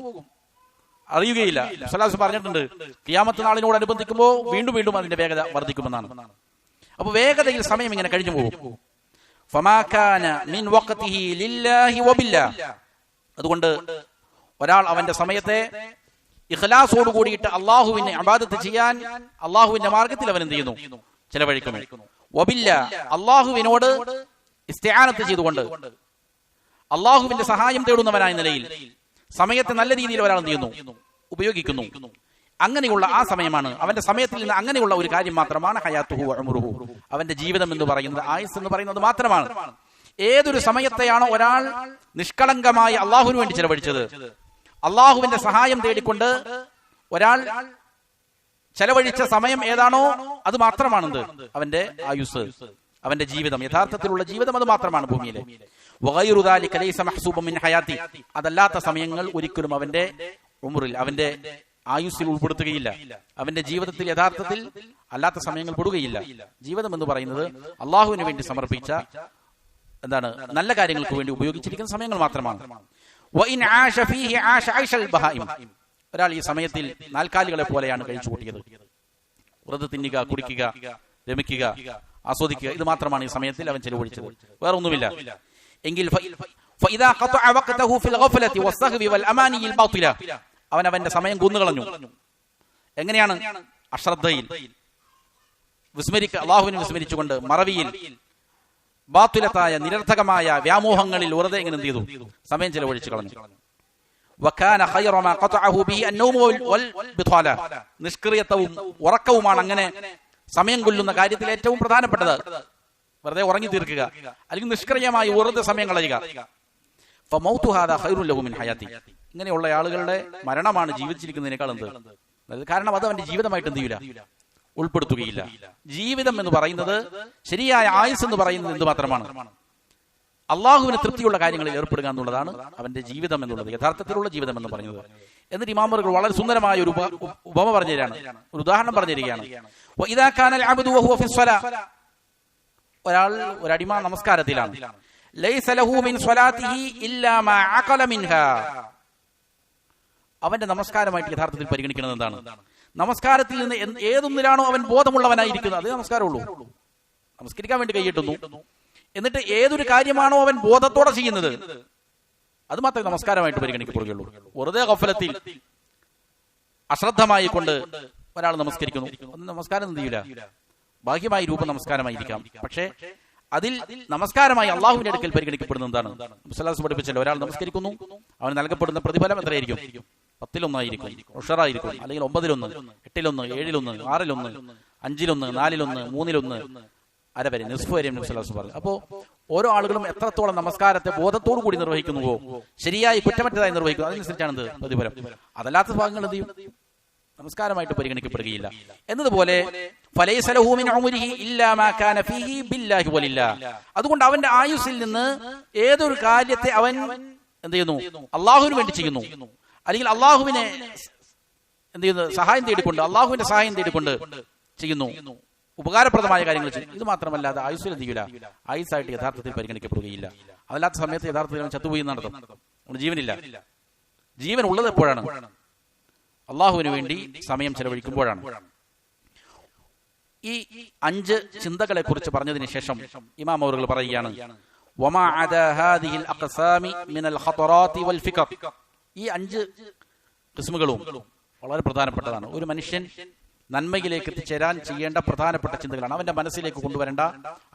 അറിയുകയില്ല. സല്ലല്ലാഹു പറഞ്ഞിട്ടുണ്ട്, ഖിയാമത്ത് നാളിനോടനുബന്ധിക്കുമ്പോൾ വീണ്ടും വീണ്ടും അതിന്റെ വേഗത വർദ്ധിക്കുമെന്നാണ്. അപ്പൊ വേഗതയിൽ സമയം ഇങ്ങനെ കഴിഞ്ഞു പോകും. അതുകൊണ്ട് ഒരാൾ അവന്റെ സമയത്തെ ഇഖ്ലാസോട് കൂടിയിട്ട് അള്ളാഹുവിനെ ഇബാദത്ത് ചെയ്യാൻ അള്ളാഹുവിന്റെ മാർഗത്തിൽ അവൻ എന്ത് ചെയ്യുന്നു? ചെലവഴിക്കുന്നു. വബില്ല, അള്ളാഹുവിനോട് ഇസ്തിആനത്ത് ചെയ്തുകൊണ്ട് അള്ളാഹുവിന്റെ സഹായം തേടുന്നവനായ നിലയിൽ സമയത്തെ നല്ല രീതിയിൽ ഒരാൾ എന്ത് ചെയ്യുന്നു? ഉപയോഗിക്കുന്നു. അങ്ങനെയുള്ള ആ സമയമാണ് അവന്റെ സമയത്തിൽ നിന്ന് അങ്ങനെയുള്ള ഒരു കാര്യം മാത്രമാണ് ഹയാത്തുഹു വഉംറുഹു, അവന്റെ ജീവിതം എന്ന് പറയുന്നത്, ആയുസ് എന്ന് പറയുന്നത് മാത്രമാണ്. ഏതൊരു സമയത്തെയാണോ ഒരാൾ നിഷ്കളങ്കമായി അള്ളാഹുവിന് വേണ്ടി ചെലവഴിച്ചത്, അള്ളാഹുവിന്റെ സഹായം തേടിക്കൊണ്ട് ഒരാൾ ചെലവഴിച്ച സമയം ഏതാണോ അത് മാത്രമാണെന്ത്? അവന്റെ ആയുസ്, അവന്റെ ജീവിതം, യഥാർത്ഥത്തിലുള്ള ജീവിതം അത് മാത്രമാണ് ഭൂമിയിലെ. വഗൈറു ദാലിക ലൈസ മഹ്സൂബൻ മിൻ ഹയാത്തി, അതല്ലാത്ത സമയങ്ങൾ ഒരിക്കലും അവന്റെ ഉംറിൽ, അവന്റെ ആയുസ്സിൽ ഉൾപ്പെടുത്തുകയില്ല. അവന്റെ ജീവിതത്തിൽ യഥാർത്ഥത്തിൽ അല്ലാത്ത സമയങ്ങൾ പെടുകയില്ല. ജീവിതം എന്ന് പറയുന്നത് അള്ളാഹുവിന് വേണ്ടി സമർപ്പിച്ച എന്താണ് നല്ല കാര്യങ്ങൾക്ക് വേണ്ടി ഉപയോഗിച്ചിരിക്കുന്ന സമയങ്ങൾ മാത്രമാണ്. വഇൻ ആശ ഫീഹി ആശ ഐശൽ ബഹായിം, ഒരാൾ ഈ സമയത്തിൽ നാൽക്കാലികളെ പോലെയാണ് കഴിച്ചു കൂട്ടിയത്. വെറുതെ തിന്നുക, കുടിക്കുക, രമിക്കുക, ആസ്വദിക്കുക, ഇത് മാത്രമാണ് ഈ സമയത്തിൽ അവൻ ചെലവഴിച്ചത്, വേറെ ഒന്നുമില്ല. എങ്കിൽ ഫഇദാ ഖതഅ വഖതഹു ഫിൽ ഗഫലതി വസ്സഹ്വി വൽ അമാനിയിൽ ബാത്തില, അവൻ അവന്റെ സമയം കൊന്നുകളഞ്ഞു. എങ്ങനെയാണ്? അശ്രദ്ധയിൽ, അള്ളാഹുവിനെ വിസ്മരിച്ചുകൊണ്ട്, മറവിയിൽ, ബാത്തിലത്തായ നിരർത്ഥകമായ വ്യാമോഹങ്ങളിൽ വെറുതെ എങ്ങനെ എന്ത് ചെയ്തു? സമയം ചെലവഴിച്ചു കളഞ്ഞു. വകാന ഖൈറ മാ ഖതഅഹു ബിഹി അന്നൗമു വൽ ബിത്വാല, നിഷ്ക്രിയത്വവും ഉറക്കവുമാണ് അങ്ങനെ സമയം കൊല്ലുന്ന കാര്യത്തിൽ ഏറ്റവും പ്രധാനപ്പെട്ടത്. വെറുതെ ഉറങ്ങി തീർക്കുക, അല്ലെങ്കിൽ നിഷ്ക്രിയമായി വെറുതെ സമയം കളയുക. ഫമൗതു ഹാദാ ഖൈറുൻ ലഹു മിൻ ഹയാതി, ഇങ്ങനെയുള്ള ആളുകളുടെ മരണമാണ് ജീവിച്ചിരിക്കുന്നതിനേക്കാൾ എന്ത്? കാരണം അത് അവന്റെ ജീവിതമായിട്ട് എന്ത് ചെയ്യില്ല, ഉൾപ്പെടുത്തുകയില്ല. ജീവിതം എന്ന് പറയുന്നത്, ശരിയായ ആയുസ് എന്ന് പറയുന്നത് എന്ത് മാത്രമാണ്? അള്ളാഹുവിന് തൃപ്തിയുള്ള കാര്യങ്ങളിൽ ഏർപ്പെടുക എന്നുള്ളതാണ് അവന്റെ ജീവിതം എന്നുള്ളത്, യഥാർത്ഥത്തിലുള്ള ജീവിതം എന്ന് പറയുന്നത്. എന്നിട്ട് ഇമാമുകൾ വളരെ സുന്ദരമായ ഒരു ഉപമ പറഞ്ഞു തരാണ്, ഒരു ഉദാഹരണം പറഞ്ഞു തരികയാണ്. ഒരാൾ, ഒരു അടിമ നമസ്കാരത്തിലാണ്. ലൈസ ലഹു മിൻ സ്വലാത്തിഹി ഇല്ലാ മാ അഖല മിൻഹാ, അവന്റെ നമസ്കാരമായിട്ട് യഥാർത്ഥത്തിൽ പരിഗണിക്കുന്നത് എന്താണ്? നമസ്കാരത്തിൽ നിന്ന് ഏതൊന്നിലാണോ അവൻ ബോധമുള്ളവനായിരിക്കുന്നത് അത് നമസ്കാരമുള്ളൂ. നമസ്കരിക്കാൻ വേണ്ടി കൈയിട്ടുന്നു, എന്നിട്ട് ഏതൊരു കാര്യമാണോ അവൻ ബോധത്തോടെ ചെയ്യുന്നത് അത് മാത്രമേ നമസ്കാരമായിട്ട് പരിഗണിക്കപ്പെടുകയുള്ളൂ. വെറുതെ ഗഫലത്തിൽ അശ്രദ്ധമായി കൊണ്ട് ഒരാൾ നമസ്കരിക്കുന്നു, അത് നമസ്കാരം എന്ത് ചെയ്യില്ല, ബാഹ്യമായ രൂപം നമസ്കാരമായിരിക്കാം, പക്ഷേ അതിൽ നമസ്കാരമായി അള്ളാഹുവിന്റെ അടുക്കൽ പരിഗണിക്കപ്പെടുന്ന എന്താണ്? മുസ്ലിം പഠിപ്പിച്ചല്ലോ, ഒരാൾ നമസ്കരിക്കുന്നു, അവന് നൽകപ്പെടുന്ന പ്രതിഫലം എത്രയായിരിക്കും? 10-1 ഉഷറായിരിക്കും, അല്ലെങ്കിൽ 9-1, 8-1, 7-1, 6-1, 5-1, 4-1, 3-1, അര വരെ, നിസ്ഫ് വരെ മുസ്ലിം പറഞ്ഞു. അപ്പോ ഓരോ ആളുകളും എത്രത്തോളം നമസ്കാരത്തെ ബോധത്തോടു കൂടി നിർവഹിക്കുന്നുവോ, ശരിയായി കുറ്റമറ്റതായി നിർവഹിക്കുന്നു, അതനുസരിച്ചാണ് എന്ത് പ്രതിഫലം. അതല്ലാത്ത ഭാഗങ്ങൾ എന്ത് ചെയ്യും? നമസ്കാരമായിട്ട് പരിഗണിക്കപ്പെടുകയില്ല. എന്നതുപോലെ ഫലൈസ ലഹു മിൻ ഉംരിഹി ഇല്ലാ മാ കാന ഫീഹി ബില്ലാഹി വലില്ലാഹ്, അതുകൊണ്ട് അവന്റെ ആയുസ്സിൽ നിന്ന് ഏതൊരു കാര്യത്തെ അവൻ എന്ത് ചെയ്യുന്നു? അള്ളാഹുവിന് വേണ്ടി ചെയ്യുന്നു, അല്ലെങ്കിൽ അള്ളാഹുവിനെ എന്ത് ചെയ്യുന്നു? സഹായം തേടിക്കൊണ്ട്, അള്ളാഹുവിന്റെ സഹായം തേടിക്കൊണ്ട് ചെയ്യുന്നു, ഉപകാരപ്രദമായ കാര്യങ്ങൾ ചെയ്യും. ഇത് മാത്രമല്ലാതെ ആയുസ്സിൽ എന്ത് ചെയ്യില്ല, ആയുസ്സായിട്ട് യഥാർത്ഥത്തിൽ പരിഗണിക്കപ്പെടുകയില്ല. അതല്ലാത്ത സമയത്ത് യഥാർത്ഥത്തിൽ ചത്തുപോയി നടത്തും, ജീവനില്ല. ജീവൻ ഉള്ളത് എപ്പോഴാണ്? അള്ളാഹുവിന് വേണ്ടി സമയം ചെലവഴിക്കുമ്പോഴാണ്. ഈ 5 ചിന്തകളെ കുറിച്ച് പറഞ്ഞതിന് ശേഷം ഇമാം അവറുകൾ പറയുകയാണ്, വമാ അദാ ഹാദിഹിൽ അഖ്സാമി മിനൽ ഖതറാത്തി വൽ ഫിക്ർ, ഈ 5 ഖിസ്മുകളും വളരെ പ്രധാനപ്പെട്ടതാണ്. ഒരു മനുഷ്യൻ നന്മയിലേക്ക് എത്തിച്ചേരാൻ ചെയ്യേണ്ട പ്രധാനപ്പെട്ട ചിന്തകളാണ്, അവന്റെ മനസ്സിലേക്ക് കൊണ്ടുവരേണ്ട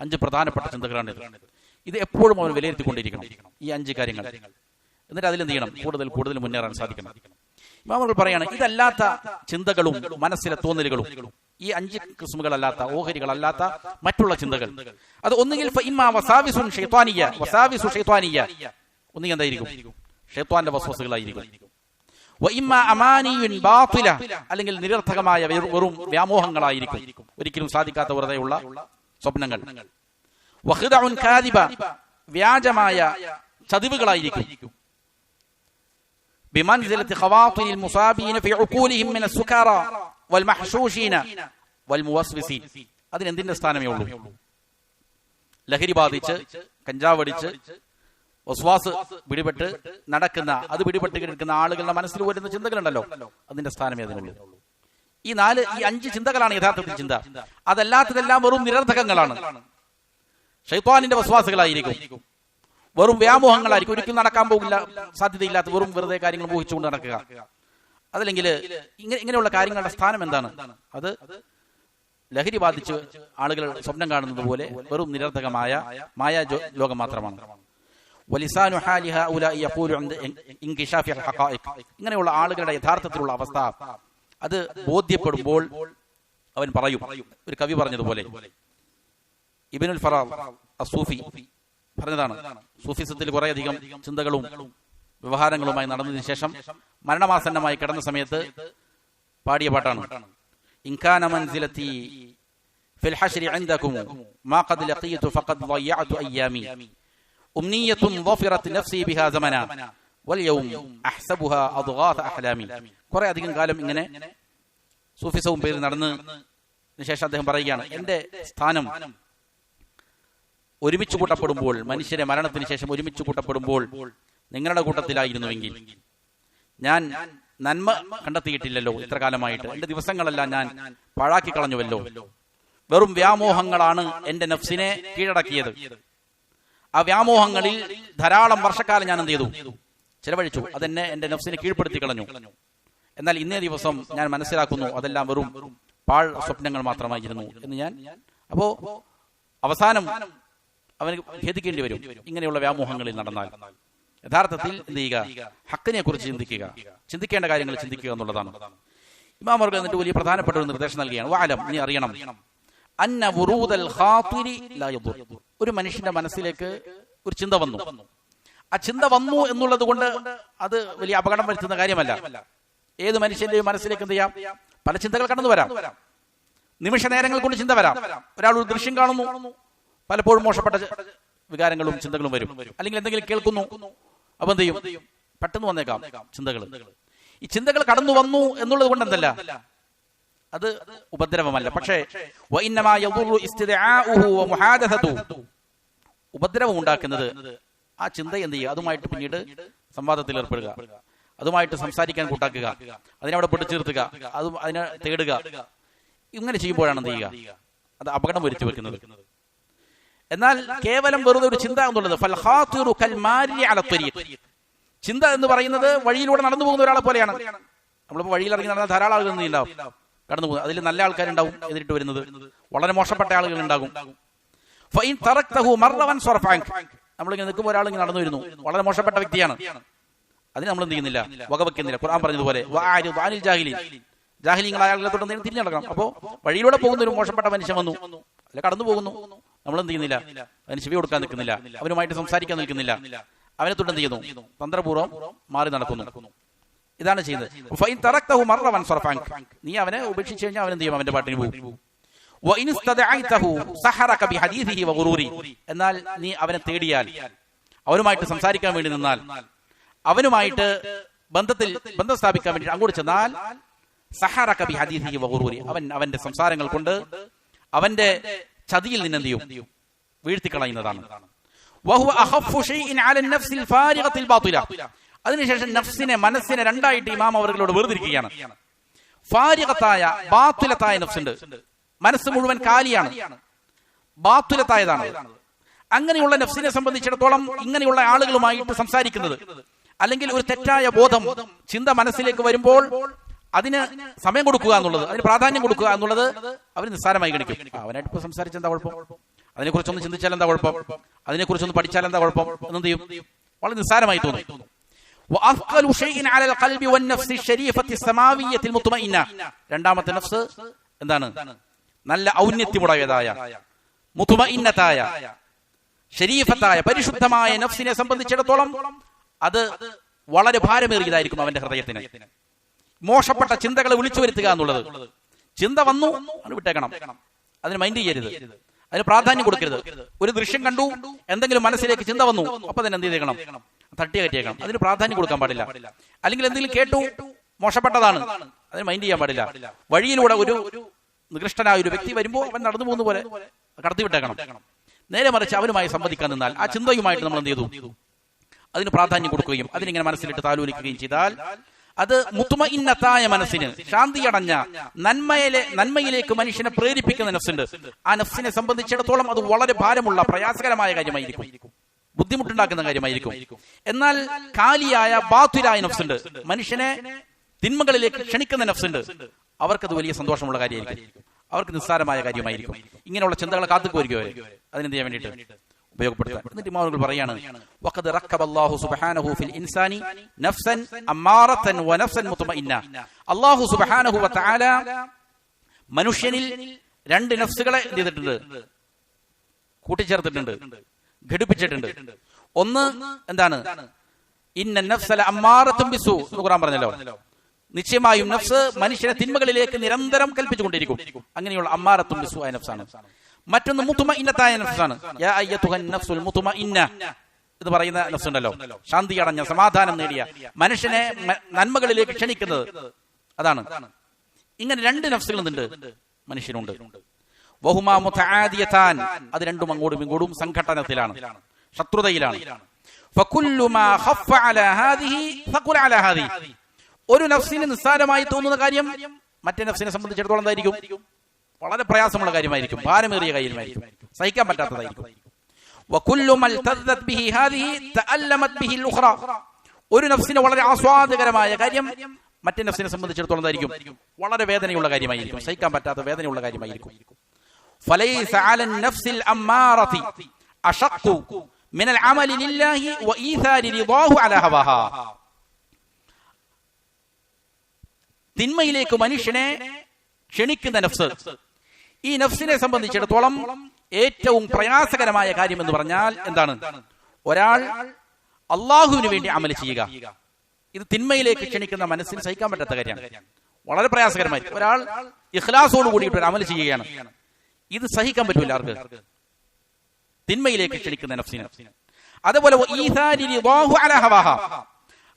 5 പ്രധാനപ്പെട്ട ചിന്തകളാണ് ഇത് എപ്പോഴും അവൻ വിലയിരുത്തിക്കൊണ്ടിരിക്കണം, ഈ 5 കാര്യങ്ങൾ. എന്നിട്ട് അതിലെന്ത് ചെയ്യണം? കൂടുതൽ മുന്നേറാൻ സാധിക്കണം. ഇമാമുകൾ പറയാണ്, ഇതല്ലാത്ത ചിന്തകളും മനസ്സിലെ തോന്നലുകളും, ഈ 5 ഖിസ്മുകളല്ലാത്ത, ഓഹരികളല്ലാത്ത മറ്റുള്ള ചിന്തകൾ, അത് ഒന്നുകിൽ ഒന്നുകിൽ എന്തായിരിക്കും? ഷൈത്വാന്റെ വസ്വസകളായിരിക്കും. അല്ലെങ്കിൽ നിരർത്ഥകമായ വെറും വ്യാമോഹങ്ങളായിരിക്കും, ഒരിക്കലും സാധിക്കാത്ത വെറുതെയുള്ള സ്വപ്നങ്ങൾ. വ്യാജമായ ചതിവുകളായിരിക്കും. ബിമൻസിലത്തി ഖവാതിരിൽ മുസാബീന ഫി ഉഖൂലിഹിം മിന സുകാറ വൽ മഹ്ശൂശീന വൽ മുവസ്വിസീൻ, അതിനെന്തിന്റെ സ്ഥാനമേ ഉള്ളൂ? ലഹരി ബാധിച്ച്, കഞ്ചാവടിച്ച്, വസ്വാസ് പിടിപെട്ട് നടക്കുന്ന, അത് പിടിപെട്ട് കിടക്കുന്ന ആളുകളുടെ മനസ്സിൽ വരുന്ന ചിന്തകളുണ്ടല്ലോ, അതിന്റെ സ്ഥാനമേ അതിനുള്ളൂ. ഈ 5 ചിന്തകളാണ് യഥാർത്ഥത്തിൽ ചിന്ത. അതല്ലാത്തതെല്ലാം വെറും നിരർത്ഥകങ്ങളാണ്, ശൈത്വാനിന്റെ വസ്വാസുകളായിരിക്കും, വെറും വ്യാമോഹങ്ങളായിരിക്കും, ഒരിക്കലും നടക്കാൻ പോകില്ല, സാധ്യതയില്ലാത്ത വെറും വെറുതെ കാര്യങ്ങൾ മോഹിച്ചുകൊണ്ട് നടക്കുക. അതല്ലെങ്കിൽ ഇങ്ങനെയുള്ള കാര്യങ്ങളുടെ സ്ഥാനം എന്താണ്? അത് ലഹരി ബാധിച്ച് ആളുകൾ സ്വപ്നം കാണുന്നത് പോലെ വെറും നിരർത്ഥകമായ മായാ ലോകം മാത്രമാണ്. ഇങ്ങനെയുള്ള ആളുകളുടെ യഥാർത്ഥത്തിലുള്ള അവസ്ഥ അത് ബോധ്യപ്പെടുമ്പോൾ അവൻ പറയും. ഒരു കവി പറഞ്ഞതുപോലെ, ഇബ്നുൽ ഫറാർ അസൂഫി പറഞ്ഞതാണ്, സൂഫിസത്തിൽ കുറേയധികം ചിന്തകളും വ്യവഹാരങ്ങളുമായി നടന്നതിന് ശേഷം മരണമാസന്നമായി കിടന്ന സമയത്ത് പാടിയ പാട്ടാണ്. ഇൻകാന മൻസിലതി ഫിൽ ഹശ്രി ഇൻദകും മാ ഖദ് ലഖീതു ഫഖദ് ളയ്യഅതു അയ്യാമി ഉംനിയത്തുൻ ളഫിറത് നഫ്സി ബിഹാ സമന വൽ യൗം അഹ്സബുഹാ അദ്ഗാത അഹ്ലാമി. കുറെ അധികം കാലം ഇങ്ങനെ സൂഫിസവും പേരിൽ നടന്നതിന് ശേഷം അദ്ദേഹം പറയുകയാണ്, എന്റെ സ്ഥാനം ഒരുമിച്ച് കൂട്ടപ്പെടുമ്പോൾ, മനുഷ്യരെ മരണത്തിന് ശേഷം ഒരുമിച്ച് കൂട്ടപ്പെടുമ്പോൾ നിങ്ങളുടെ കൂട്ടത്തിലായിരുന്നുവെങ്കിൽ ഞാൻ നന്മ കണ്ടെത്തിയിട്ടില്ലല്ലോ ഇത്ര കാലമായിട്ട്. എന്റെ ദിവസങ്ങളെല്ലാം ഞാൻ പാഴാക്കി കളഞ്ഞുവല്ലോ. വെറും വ്യാമോഹങ്ങളാണ് എന്റെ നഫ്സിനെ കീഴടക്കിയത്. ആ വ്യാമോഹങ്ങളിൽ ധാരാളം വർഷക്കാലം ഞാൻ എന്ത് ചെയ്തു? ചെലവഴിച്ചു. അതെന്നെ എന്റെ നഫ്സിനെ കീഴ്പ്പെടുത്തി കളഞ്ഞു. എന്നാൽ ഇന്നേ ദിവസം ഞാൻ മനസ്സിലാക്കുന്നു അതെല്ലാം വെറും പാഴ് സ്വപ്നങ്ങൾ മാത്രമായിരുന്നു എന്ന് ഞാൻ. അപ്പോ അവസാനം അവന് ഖേദിക്കേണ്ടി വരും ഇങ്ങനെയുള്ള വ്യാമോഹങ്ങളിൽ നടന്നാൽ. യഥാർത്ഥത്തിൽ എന്ത് ചെയ്യുക? ഹക്കിനെ കുറിച്ച് ചിന്തിക്കുക, ചിന്തിക്കേണ്ട കാര്യങ്ങൾ ചിന്തിക്കുക എന്നുള്ളതാണ്. ഇമാം അവർക്ക് എന്നിട്ട് വലിയ പ്രധാനപ്പെട്ട ഒരു നിർദ്ദേശം നൽകുകയാണ്. വഅലം, നീ അറിയണം, അന്ന വുറൂദൽ ഖാതിരി ലാ യദുർ. ഒരു മനുഷ്യന്റെ മനസ്സിലേക്ക് ഒരു ചിന്ത വന്നു. ആ ചിന്ത വന്നു എന്നുള്ളത് കൊണ്ട് അത് വലിയ അപകടം വരുത്തുന്ന കാര്യമല്ല. ഏത് മനുഷ്യന്റെയും മനസ്സിലേക്ക് എന്ത് ചെയ്യാം? പല ചിന്തകൾ കടന്നു വരാം. നിമിഷ നേരങ്ങൾ കൊണ്ട് ചിന്ത വരാം. ഒരാൾ ഒരു ദൃശ്യം കാണുന്നു, പലപ്പോഴും മോശപ്പെട്ട വികാരങ്ങളും ചിന്തകളും വരും. അല്ലെങ്കിൽ എന്തെങ്കിലും കേൾക്കുന്നു, അപ്പൊ എന്ത് ചെയ്യും? പെട്ടെന്ന് വന്നേക്കാം ചിന്തകൾ. ഈ ചിന്തകൾ കടന്നു വന്നു എന്നുള്ളത് കൊണ്ട് എന്തല്ല, അത് ഉപദ്രവമല്ല. പക്ഷേ ഉപദ്രവം ഉണ്ടാക്കുന്നത് ആ ചിന്ത എന്ത് ചെയ്യുക? അതുമായിട്ട് പിന്നീട് സംവാദത്തിൽ ഏർപ്പെടുക, അതുമായിട്ട് സംസാരിക്കാൻ കൂട്ടാക്കുക, അതിനവിടെ പിടിച്ചു നിർത്തുക, അതിനെ തേടുക. ഇങ്ങനെ ചെയ്യുമ്പോഴാണ് എന്ത് ചെയ്യുക? അത് അപകടം വരുത്തി വെക്കുന്നത്. എന്നാൽ കേവലം വെറുതെ ഒരു ചിന്ത എന്നുള്ളത് ചിന്ത എന്ന് പറയുന്നത് വഴിയിലൂടെ നടന്നു പോകുന്ന ഒരാളെ പോലെയാണ്. നമ്മളിപ്പോൾ വഴിയിൽ ഇറങ്ങി നടന്ന ധാരാളം ആളുകൾ എന്ത് ഉണ്ടാവും? കടന്നു പോകുന്നത്. അതിൽ നല്ല ആൾക്കാരുണ്ടാവും, എതിരിട്ട് വരുന്നത് വളരെ മോശപ്പെട്ട ആളുകൾ ഉണ്ടാകും. നമ്മളിങ്ങനെ നിൽക്കുമ്പോൾ ഒരാൾ ഇങ്ങനെ നടന്നു വരുന്നു, വളരെ മോശപ്പെട്ട വ്യക്തിയാണ്, അതിന് നമ്മൾ എന്ത് ചെയ്യുന്നില്ല? വകവെക്കുന്നില്ല. ഖുർആൻ പറഞ്ഞതുപോലെ ജാഹിലിങ്ങളായ ആളുകളെ തൊട്ട് എന്തെങ്കിലും തിരിഞ്ഞു നടക്കണം. അപ്പോൾ വഴിയിലൂടെ പോകുന്ന ഒരു മോശപ്പെട്ട മനുഷ്യൻ വന്നു, അല്ല കടന്നു പോകുന്നു, നമ്മൾ എന്ത് ചെയ്യുന്നില്ല? അതിന് ചെവി കൊടുക്കാൻ നിൽക്കുന്നില്ല, അവനുമായിട്ട് സംസാരിക്കാൻ നിൽക്കുന്നില്ല, അവനെ തൊട്ട് എന്ത് ചെയ്യുന്നു? തന്ത്രപൂർവ്വം മാറി നടക്കുന്നു. ഇതാണ് ചെയ്യുന്നത്. നീ അവനെ ഉപേക്ഷിച്ചു കഴിഞ്ഞാൽ അവൻ എന്ത് ചെയ്യും? അവന്റെ പാട്ടിന് പോകും. എന്നാൽ നീ അവനെ തേടിയാൽ, അവനുമായിട്ട് സംസാരിക്കാൻ വേണ്ടി നിന്നാൽ, അവനുമായിട്ട് ബന്ധം സ്ഥാപിക്കാൻ വേണ്ടി അങ്ങോട്ട് ചെന്നാൽ, സഹറക ബിഹദീസിഹി വഗുറൂരി, അവന്റെ സംസാരങ്ങൾ കൊണ്ട് അവന്റെ ചതിയിൽ നിന്ന് എന്ത് ചെയ്യും? വീഴ്ത്തിക്കളയുന്നതാണ്. വഹുവ അഖഫു ശൈഇൻ അല അൻ-നഫ്സിൽ ഫാരിഗത്തിൽ ബാതില. അതിനുശേഷം നഫ്സിനെ, മനസ്സിനെ രണ്ടായിട്ട് ഇമാം അവர்களോട് വേർതിരിക്കുകയാണ്. ഫാരിഗത്തായ ബാതിലത്തായ നഫ്സുണ്ട്, മനസ്സ് മുഴുവൻ കാലിയാണ്, ബാതിലത്തായതാണ്. അങ്ങനെയുള്ള നഫ്സിനെ സംബന്ധിച്ചിടത്തോളം ഇങ്ങനെയുള്ള ആളുകളുമായിട്ട് സംസാരിക്കുന്നത്, അല്ലെങ്കിൽ ഒരു തെറ്റായ ബോധം, ചിന്ത മനസ്സിലേക്ക് വരുമ്പോൾ അതിന് സമയം കൊടുക്കുക എന്നുള്ളത്, അതിന് പ്രാധാന്യം കൊടുക്കുക എന്നുള്ളത് അവർ നിസ്സാരമായി ഗണിക്കും. അവനായിട്ട് ഇപ്പൊ സംസാരിച്ച എന്താ കുഴപ്പം? അതിനെക്കുറിച്ചൊന്ന് ചിന്തിച്ചാൽ എന്താ കുഴപ്പം? അതിനെക്കുറിച്ചൊന്ന് പഠിച്ചാൽ എന്താ കുഴപ്പം? എന്ത് ചെയ്യും? വളരെ നിസ്സാരമായി തോന്നും. രണ്ടാമത്തെ നഫ്സ് എന്താണ്? നല്ല ഔന്നത്യമുടയതായ, മുത്മഇന്നത്തായ, ശരീഫത്തായ, പരിശുദ്ധമായ നഫ്സിനെ സംബന്ധിച്ചിടത്തോളം അത് വളരെ ഭാരമേറിയതായിരിക്കും അവന്റെ ഹൃദയത്തിന്. മോശപ്പെട്ട ചിന്തകളെ വിളിച്ചു വരുത്തുക എന്നുള്ളത്, ചിന്ത വന്നു അത് വിട്ടേക്കണം, അതിന് മൈൻഡ് ചെയ്യരുത്, അതിന് പ്രാധാന്യം കൊടുക്കരുത്. ഒരു ദൃശ്യം കണ്ടു, എന്തെങ്കിലും മനസ്സിലേക്ക് ചിന്ത വന്നു, അപ്പൊ തന്നെ എന്ത് ചെയ്തേക്കണം? തട്ടി കയറ്റിയേക്കണം, അതിന് പ്രാധാന്യം കൊടുക്കാൻ പാടില്ല. അല്ലെങ്കിൽ എന്തെങ്കിലും കേട്ടു, മോശപ്പെട്ടതാണ്, അതിന് മൈൻഡ് ചെയ്യാൻ പാടില്ല. വഴിയിലൂടെ ഒരു നികൃഷ്ടനായ ഒരു വ്യക്തി വരുമ്പോൾ അവൻ നടന്നു പോകുന്ന പോലെ കടത്തിവിട്ടേക്കണം. നേരെ മറിച്ച് അവനുമായി സംവദിക്കാൻ നിന്നാൽ ആ ചിന്തയുമായിട്ട് നമ്മൾ എന്ത് ചെയ്തു? അതിന് പ്രാധാന്യം കൊടുക്കുകയും അതിനിങ്ങനെ മനസ്സിലിട്ട് താലോലിക്കുകയും ചെയ്താൽ അത് മുത്മഇന്നത്തായ മനസ്സിന്, ശാന്തിയടഞ്ഞ നന്മയിലേക്ക് മനുഷ്യനെ പ്രേരിപ്പിക്കുന്ന നഫ്സുണ്ട്. ആ നഫ്സിനെ സംബന്ധിച്ചിടത്തോളം അത് വളരെ ഭാരമുള്ള, പ്രയാസകരമായ കാര്യമായിരിക്കും, ബുദ്ധിമുട്ടുണ്ടാക്കുന്ന കാര്യമായിരിക്കും. എന്നാൽ കാലിയായ ബാത്തിലായ നഫ്സുണ്ട്, മനുഷ്യനെ തിന്മകളിലേക്ക് ക്ഷണിക്കുന്ന നഫ്സുണ്ട്, അവർക്കത് വലിയ സന്തോഷമുള്ള കാര്യമായിരിക്കും, അവർക്ക് നിസ്സാരമായ കാര്യമായിരിക്കും. ഇങ്ങനെയുള്ള ചിന്തകളെ കാത്തുക്കുമായിരിക്കും അവര് അതിനെന്ത് ചെയ്യാൻ വേണ്ടിയിട്ട് ഉപയോഗപ്പെടുത്താൻ. എന്നിട്ട് ഇമാമുകൾ പറയാണ്, വഖദ് റക്കബല്ലാഹു സുബ്ഹാനഹു ഫിൽ ഇൻസാനി നഫ്സൻ അമ്മാറതൻ വനഫ്സൻ മുത്മഇന്ന. അല്ലാഹു സുബ്ഹാനഹു വ തആല മനുഷ്യനിൽ രണ്ട് നഫ്സുകളെ എന്ത് ചെയ്തിട്ടുണ്ട്? കൂട്ടിച്ചേർത്തിട്ടുണ്ട്, ഘടിപ്പിച്ചിട്ടുണ്ട്. ഒന്ന് എന്താണ്? ഇന്ന നഫ്സല അമ്മാറത്തും ബിസു എന്ന് ഖുർആൻ പറഞ്ഞല്ലോ. നിശ്ചയമായും നഫ്സ് മനുഷ്യനെ തിന്മകളിലേക്ക് നിരന്തരം കൽപ്പിച്ചുകൊണ്ടിരിക്കും. അങ്ങനെയുള്ള അമ്മാറത്തും ബിസു ആയ നഫ്സാണ്. മറ്റൊന്ന് മുത്മഇന്നത്തായ നഫ്സാണ്. യാ അയ്യതുഹൻ നഫ്സുൽ മുത്മഇന്ന എന്ന് പറയുന്ന നഫ്സ് ഉണ്ടല്ലോ, ശാന്തി അടഞ്ഞ സമാധാനം നേടിയ മനുഷ്യനെ നന്മകളിലേക്ക് ക്ഷണിക്കുന്നത്, അതാണ്. ഇങ്ങനെ രണ്ട് നഫ്സുകളുണ്ട് മനുഷ്യനുണ്ട്. വഹുമാ മുതആദിയതാൻ, അത് രണ്ടും അങ്ങോട്ടും ഇങ്ങോട്ടും സംഘട്ടനത്തിലാണ്, ശത്രുതയിലാണ്. ഫകുല്ലു മാ ഖഫ അലാ ഹാദിഹി ഫഖുൽ അലാ ഹാദിഹി. ഒരു നഫ്സിന് നിസ്സാരമായി തോന്നുന്ന കാര്യം മറ്റേ നഫ്സിനെ സംബന്ധിച്ചിടത്തോളം എന്തായിരിക്കും? വളരെ പ്രയാസമുള്ള കാര്യമായിരിക്കും, ഭാരമേറിയ കാര്യമായിരിക്കും, സഹിക്കാൻ പറ്റാത്തതായിരിക്കും. വകുല്ലു മൽ തദ്ദത് ബിഹി ഹാദിഹി തഅല്ലമത് ബിഹി അൽ-ഉഖറ. ഒരു നഫ്സിന് വളരെ ആസ്വാദകരമായ കാര്യം മറ്റേ നഫ്സിനെ സംബന്ധിച്ചിടത്തോളം എന്തായിരിക്കും? വളരെ വേദനയുള്ള കാര്യമായിരിക്കും, സഹിക്കാൻ പറ്റാത്ത വേദനയുള്ള കാര്യമായിരിക്കും. ഫലൈസ അലൻ നഫ്സിൽ അമ്മാറതി അശഖു മിനൽ അമലി ലില്ലാഹി വഈസാരി റിദാഹു അലാ ഹവാഹാ. തിന്മയിലേക്ക് മനുഷ്യനെ ക്ഷണിക്കുന്ന നഫ്സ്, ഈ നഫ്സിനെ സംബന്ധിച്ചിടത്തോളം ഏറ്റവും പ്രയാസകരമായ കാര്യം എന്ന് പറഞ്ഞാൽ എന്താണ്? ഒരാൾ അള്ളാഹുവിന് വേണ്ടി അമൽ ചെയ്യുക. ഇത് തിന്മയിലേക്ക് ക്ഷണിക്കുന്ന മനസ്സിന് സഹിക്കാൻ പറ്റാത്ത കാര്യമാണ്, വളരെ പ്രയാസകരമായിരിക്കും. ഒരാൾ ഇഖ്ലാസോട് കൂടിയിട്ട് ഒരു അമൽ ചെയ്യുകയാണ്, ഇത് സഹിക്കാൻ പറ്റൂല ആർക്ക്? തിന്മയിലേക്ക് ക്ഷണിക്കുന്ന നഫ്സിന്. അതുപോലെ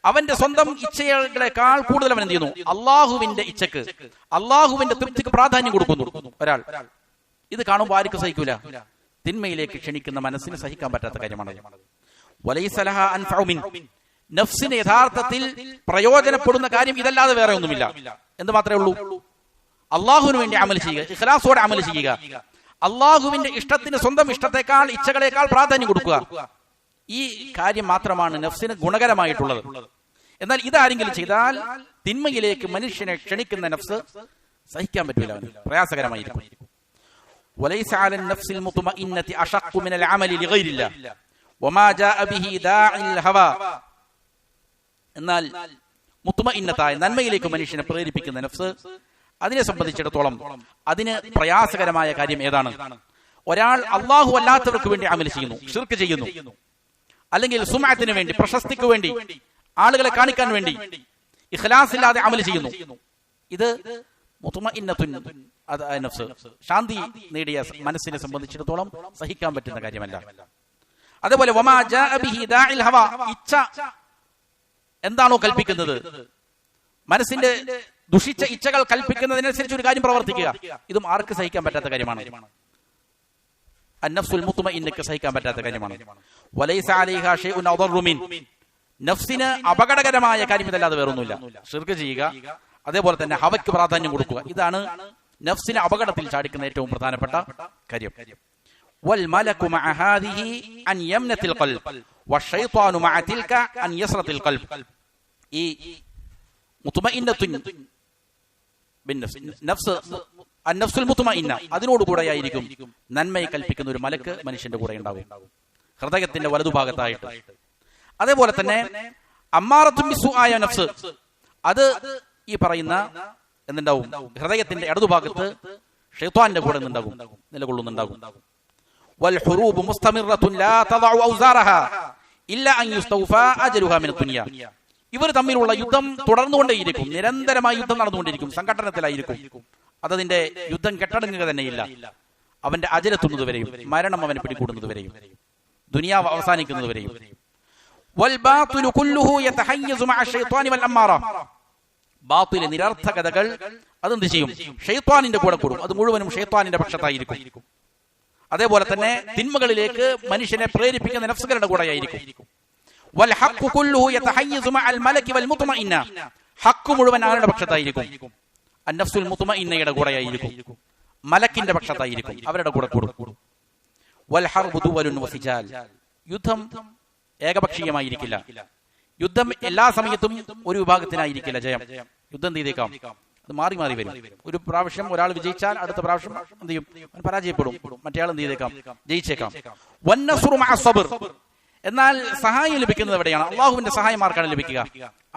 അവന്റെ സ്വന്തം ഇച്ഛകളെക്കാൾ കൂടുതൽ അവൻ എന്ത് ചെയ്യുന്നു? അള്ളാഹുവിന്റെ ഇച്ഛക്ക്, അള്ളാഹുവിന്റെ തൃപ്തിക്ക് പ്രാധാന്യം കൊടുക്കുന്നു ഒരാൾ. ഇത് കാണുമ്പോൾ ആർക്കും സഹിക്കൂല, തിന്മയിലേക്ക് ക്ഷണിക്കുന്ന മനസ്സിന് സഹിക്കാൻ പറ്റാത്ത കാര്യമാണ്. നഫ്സിന് യഥാർത്ഥത്തിൽ പ്രയോജനപ്പെടുന്ന കാര്യം ഇതല്ലാതെ വേറെ ഒന്നുമില്ല. എന്ത് മാത്രമേ ഉള്ളൂ? അള്ളാഹുവിന് വേണ്ടി അമൽ ചെയ്യുക, ഇഖ്ലാസോടെ അമൽ ചെയ്യുക, അള്ളാഹുവിന്റെ ഇഷ്ടത്തിന് സ്വന്തം ഇഷ്ടത്തെക്കാൾ ഇച്ഛകളെക്കാൾ പ്രാധാന്യം കൊടുക്കുക. ഈ കാര്യം മാത്രമാണ് നഫ്സിന് ഗുണകരമായിട്ടുള്ളത്. എന്നാൽ ഇതാരെങ്കിലും ചെയ്താൽ തിന്മയിലേക്ക് മനുഷ്യനെ ക്ഷണിക്കുന്ന നഫ്സ് സഹിക്കാൻ പറ്റില്ല, പ്രയാസകരമായിരിക്കും. വലൈസ അലൻ നഫ്സിൽ മുത്മഇന്നതി അശഖു മിനൽ അമലി ലിഗൈരില്ലാ വമാ ജാഅ ബിഹി ദാഇൽ ഹവാ. എന്നാൽ മുത്മഇന്നതായ നന്മയിലേക്ക് മനുഷ്യനെ പ്രേരിപ്പിക്കുന്ന നഫ്സ്, അതിനെ സംബന്ധിച്ചിടത്തോളം അതിന് പ്രയാസകരമായ കാര്യം ഏതാണ്? ഒരാൾ അള്ളാഹു അല്ലാത്തവർക്ക് വേണ്ടി അമൽ ചെയ്യുന്നു, ശിർക്ക് ചെയ്യുന്നു, അല്ലെങ്കിൽ സുമഅത്തിന് വേണ്ടി, പ്രശസ്തിക്ക് വേണ്ടി, ആളുകളെ കാണിക്കാൻ വേണ്ടി ഇഖ്ലാസ് ഇല്ലാതെ അമൽ ചെയ്യുന്നു. ഇത് മുത്മഇന്നത്തുൻ നഫ്സ്, ശാന്തി നേടിയ മനസ്സിനെ സംബന്ധിച്ചിടത്തോളം സഹിക്കാൻ പറ്റുന്ന കാര്യമല്ല. അതുപോലെ വമാ ജാഅ ബിഹി ദാഇൽ ഹവാ, ഇച്ഛ എന്താണോ കൽപ്പിക്കുന്നത്, മനസ്സിന്റെ ദുഷിച്ച ഇച്ഛകൾ കൽപ്പിക്കുന്നതിനനുസരിച്ച് ഒരു കാര്യം പ്രവർത്തിക്കുക, ഇതും ആർക്ക് സഹിക്കാൻ പറ്റാത്ത കാര്യമാണ്? അന്നഫ്സുൽ മുത്മഇന്നക്ക് സഹിക്കാൻ പറ്റാത്ത കാര്യമാണ്. വലൈസ അലൈഹാ ഷൈഉൻ അദറു മിൻ, നഫ്സിന് അപകടകരമായ കാര്യം ഇതല്ലാതെ വേറൊന്നുമില്ല. ശിർക്ക് ചെയ്യുക, അതേപോലെ തന്നെ ഹവയ്ക്ക് പ്രാധാന്യം കൊടുക്കുക, ഇതാണ് നഫ്സിനെ അപകടത്തിൽ ചാടിക്കുന്ന ഏറ്റവും പ്രധാനപ്പെട്ട കാര്യം. വൽ മലകു മഅ ഹാദിഹി അൻ യംനതിൽ ഖൽബ് വശൈത്വാനു മഅ തിൽക അൻ യസ്റതിൽ ഖൽബ്. ഈ മുത്മഇന്നത്തുൻ ബിന്നഫ്സ്, നഫ്സ് അന്നഫ്സുൽ മുത്മഇന്ന, അതിനോടുകൂടെയായിരിക്കും നന്മയെ കൽപ്പിക്കുന്ന ഒരു മലക്ക് മനുഷ്യന്റെ കൂടെ ഉണ്ടാവും, ഹൃദയത്തിന്റെ വലതുഭാഗത്തായിട്ട്. അതേപോലെ തന്നെ അമ്മാറത്തുൻ ബിസ്സു ആയ നഫ്സ്, അത് ഈ പറയുന്ന എന്തുണ്ടാവും? ഹൃദയത്തിന്റെ ഇടതുഭാഗത്ത് ശൈത്വാന്റെ കൂടെ നിലകൊള്ളുന്നുണ്ടാകും. വൽ ഹുറൂബു മുസ്തമിറത്തുൻ ലാ തദഉ ഔസാറഹാ ഇല്ല അൻ യുസ്തൗഫാ അജലുഹാ മിന ദുനിയ. ഇവർ തമ്മിലുള്ള യുദ്ധം തുടർന്നുകൊണ്ടേയിരിക്കും, നിരന്തരമായി യുദ്ധം നടന്നുകൊണ്ടിരിക്കും, സംഘട്ടനത്തിലായിരിക്കും. അതതിന്റെ യുദ്ധം കെട്ടടങ്ങുക തന്നെയില്ല, അവന്റെ അജലെത്തുന്നതുവരെയും, മരണം അവനെ പിടികൂടുന്നതുവരെയും, ദുനിയാവ് അവസാനിക്കുന്നതുവരെയും. വൽ ബാതിലു കുല്ലുഹു യതഹയ്യസു മഅ ശൈത്വാനി വൽ അമ്മാറ. ബാത്തിലെ നിരർത്ഥകതകൾ അതെന്ത് ചെയ്യും? ഷൈത്വാനിന്റെ കൂടെ കൂടും, അത് മുഴുവനും ഷൈത്വാനിന്റെ പക്ഷത്തായിരിക്കും. അതേപോലെ തന്നെ തിന്മകളിലേക്ക് മനുഷ്യനെ പ്രേരിപ്പിക്കുന്ന നഫ്സുകളുടെ കൂടെയായിരിക്കും. വൽ ഹഖ്ഖു കുല്ലുഹു യതഹയ്യസു മഅൽ മലകി വൽ മുത്മഇന്ന. ഹഖ് മുഴുവൻ ആരുടെ പക്ഷത്തായിരിക്കും? അന്നഫ്സുൽ മുത്മഇന്നയുടെ കൂടെയായിരിക്കും, മലക്കിന്റെ പക്ഷത്തായിരിക്കും, അവരുടെ കൂടെ കൂടും. വൽ ഹർബു ദുവലുൻ വസിജാൽ. യുദ്ധം ഏകപക്ഷീയമായിരിക്കില്ല, യുദ്ധം എല്ലാ സമയത്തും ഒരു വിഭാഗത്തിനായിരിക്കില്ല ജയം. യുദ്ധം എന്ത് ചെയ്തേക്കാം, അത് മാറി മാറി വരും. ഒരു പ്രാവശ്യം ഒരാൾ വിജയിച്ചാൽ അടുത്ത പ്രാവശ്യം എന്ത് ചെയ്യും, പരാജയപ്പെടും. മറ്റേയാൾ എന്ത് ചെയ്തേക്കാം, ജയിച്ചേക്കാം. വന്നസ്റു മഅ സബ്ർ, എന്നാൽ സഹായം ലഭിക്കുന്നത് എവിടെയാണ്? അള്ളാഹുവിന്റെ സഹായം ആർക്കാണ് ലഭിക്കുക?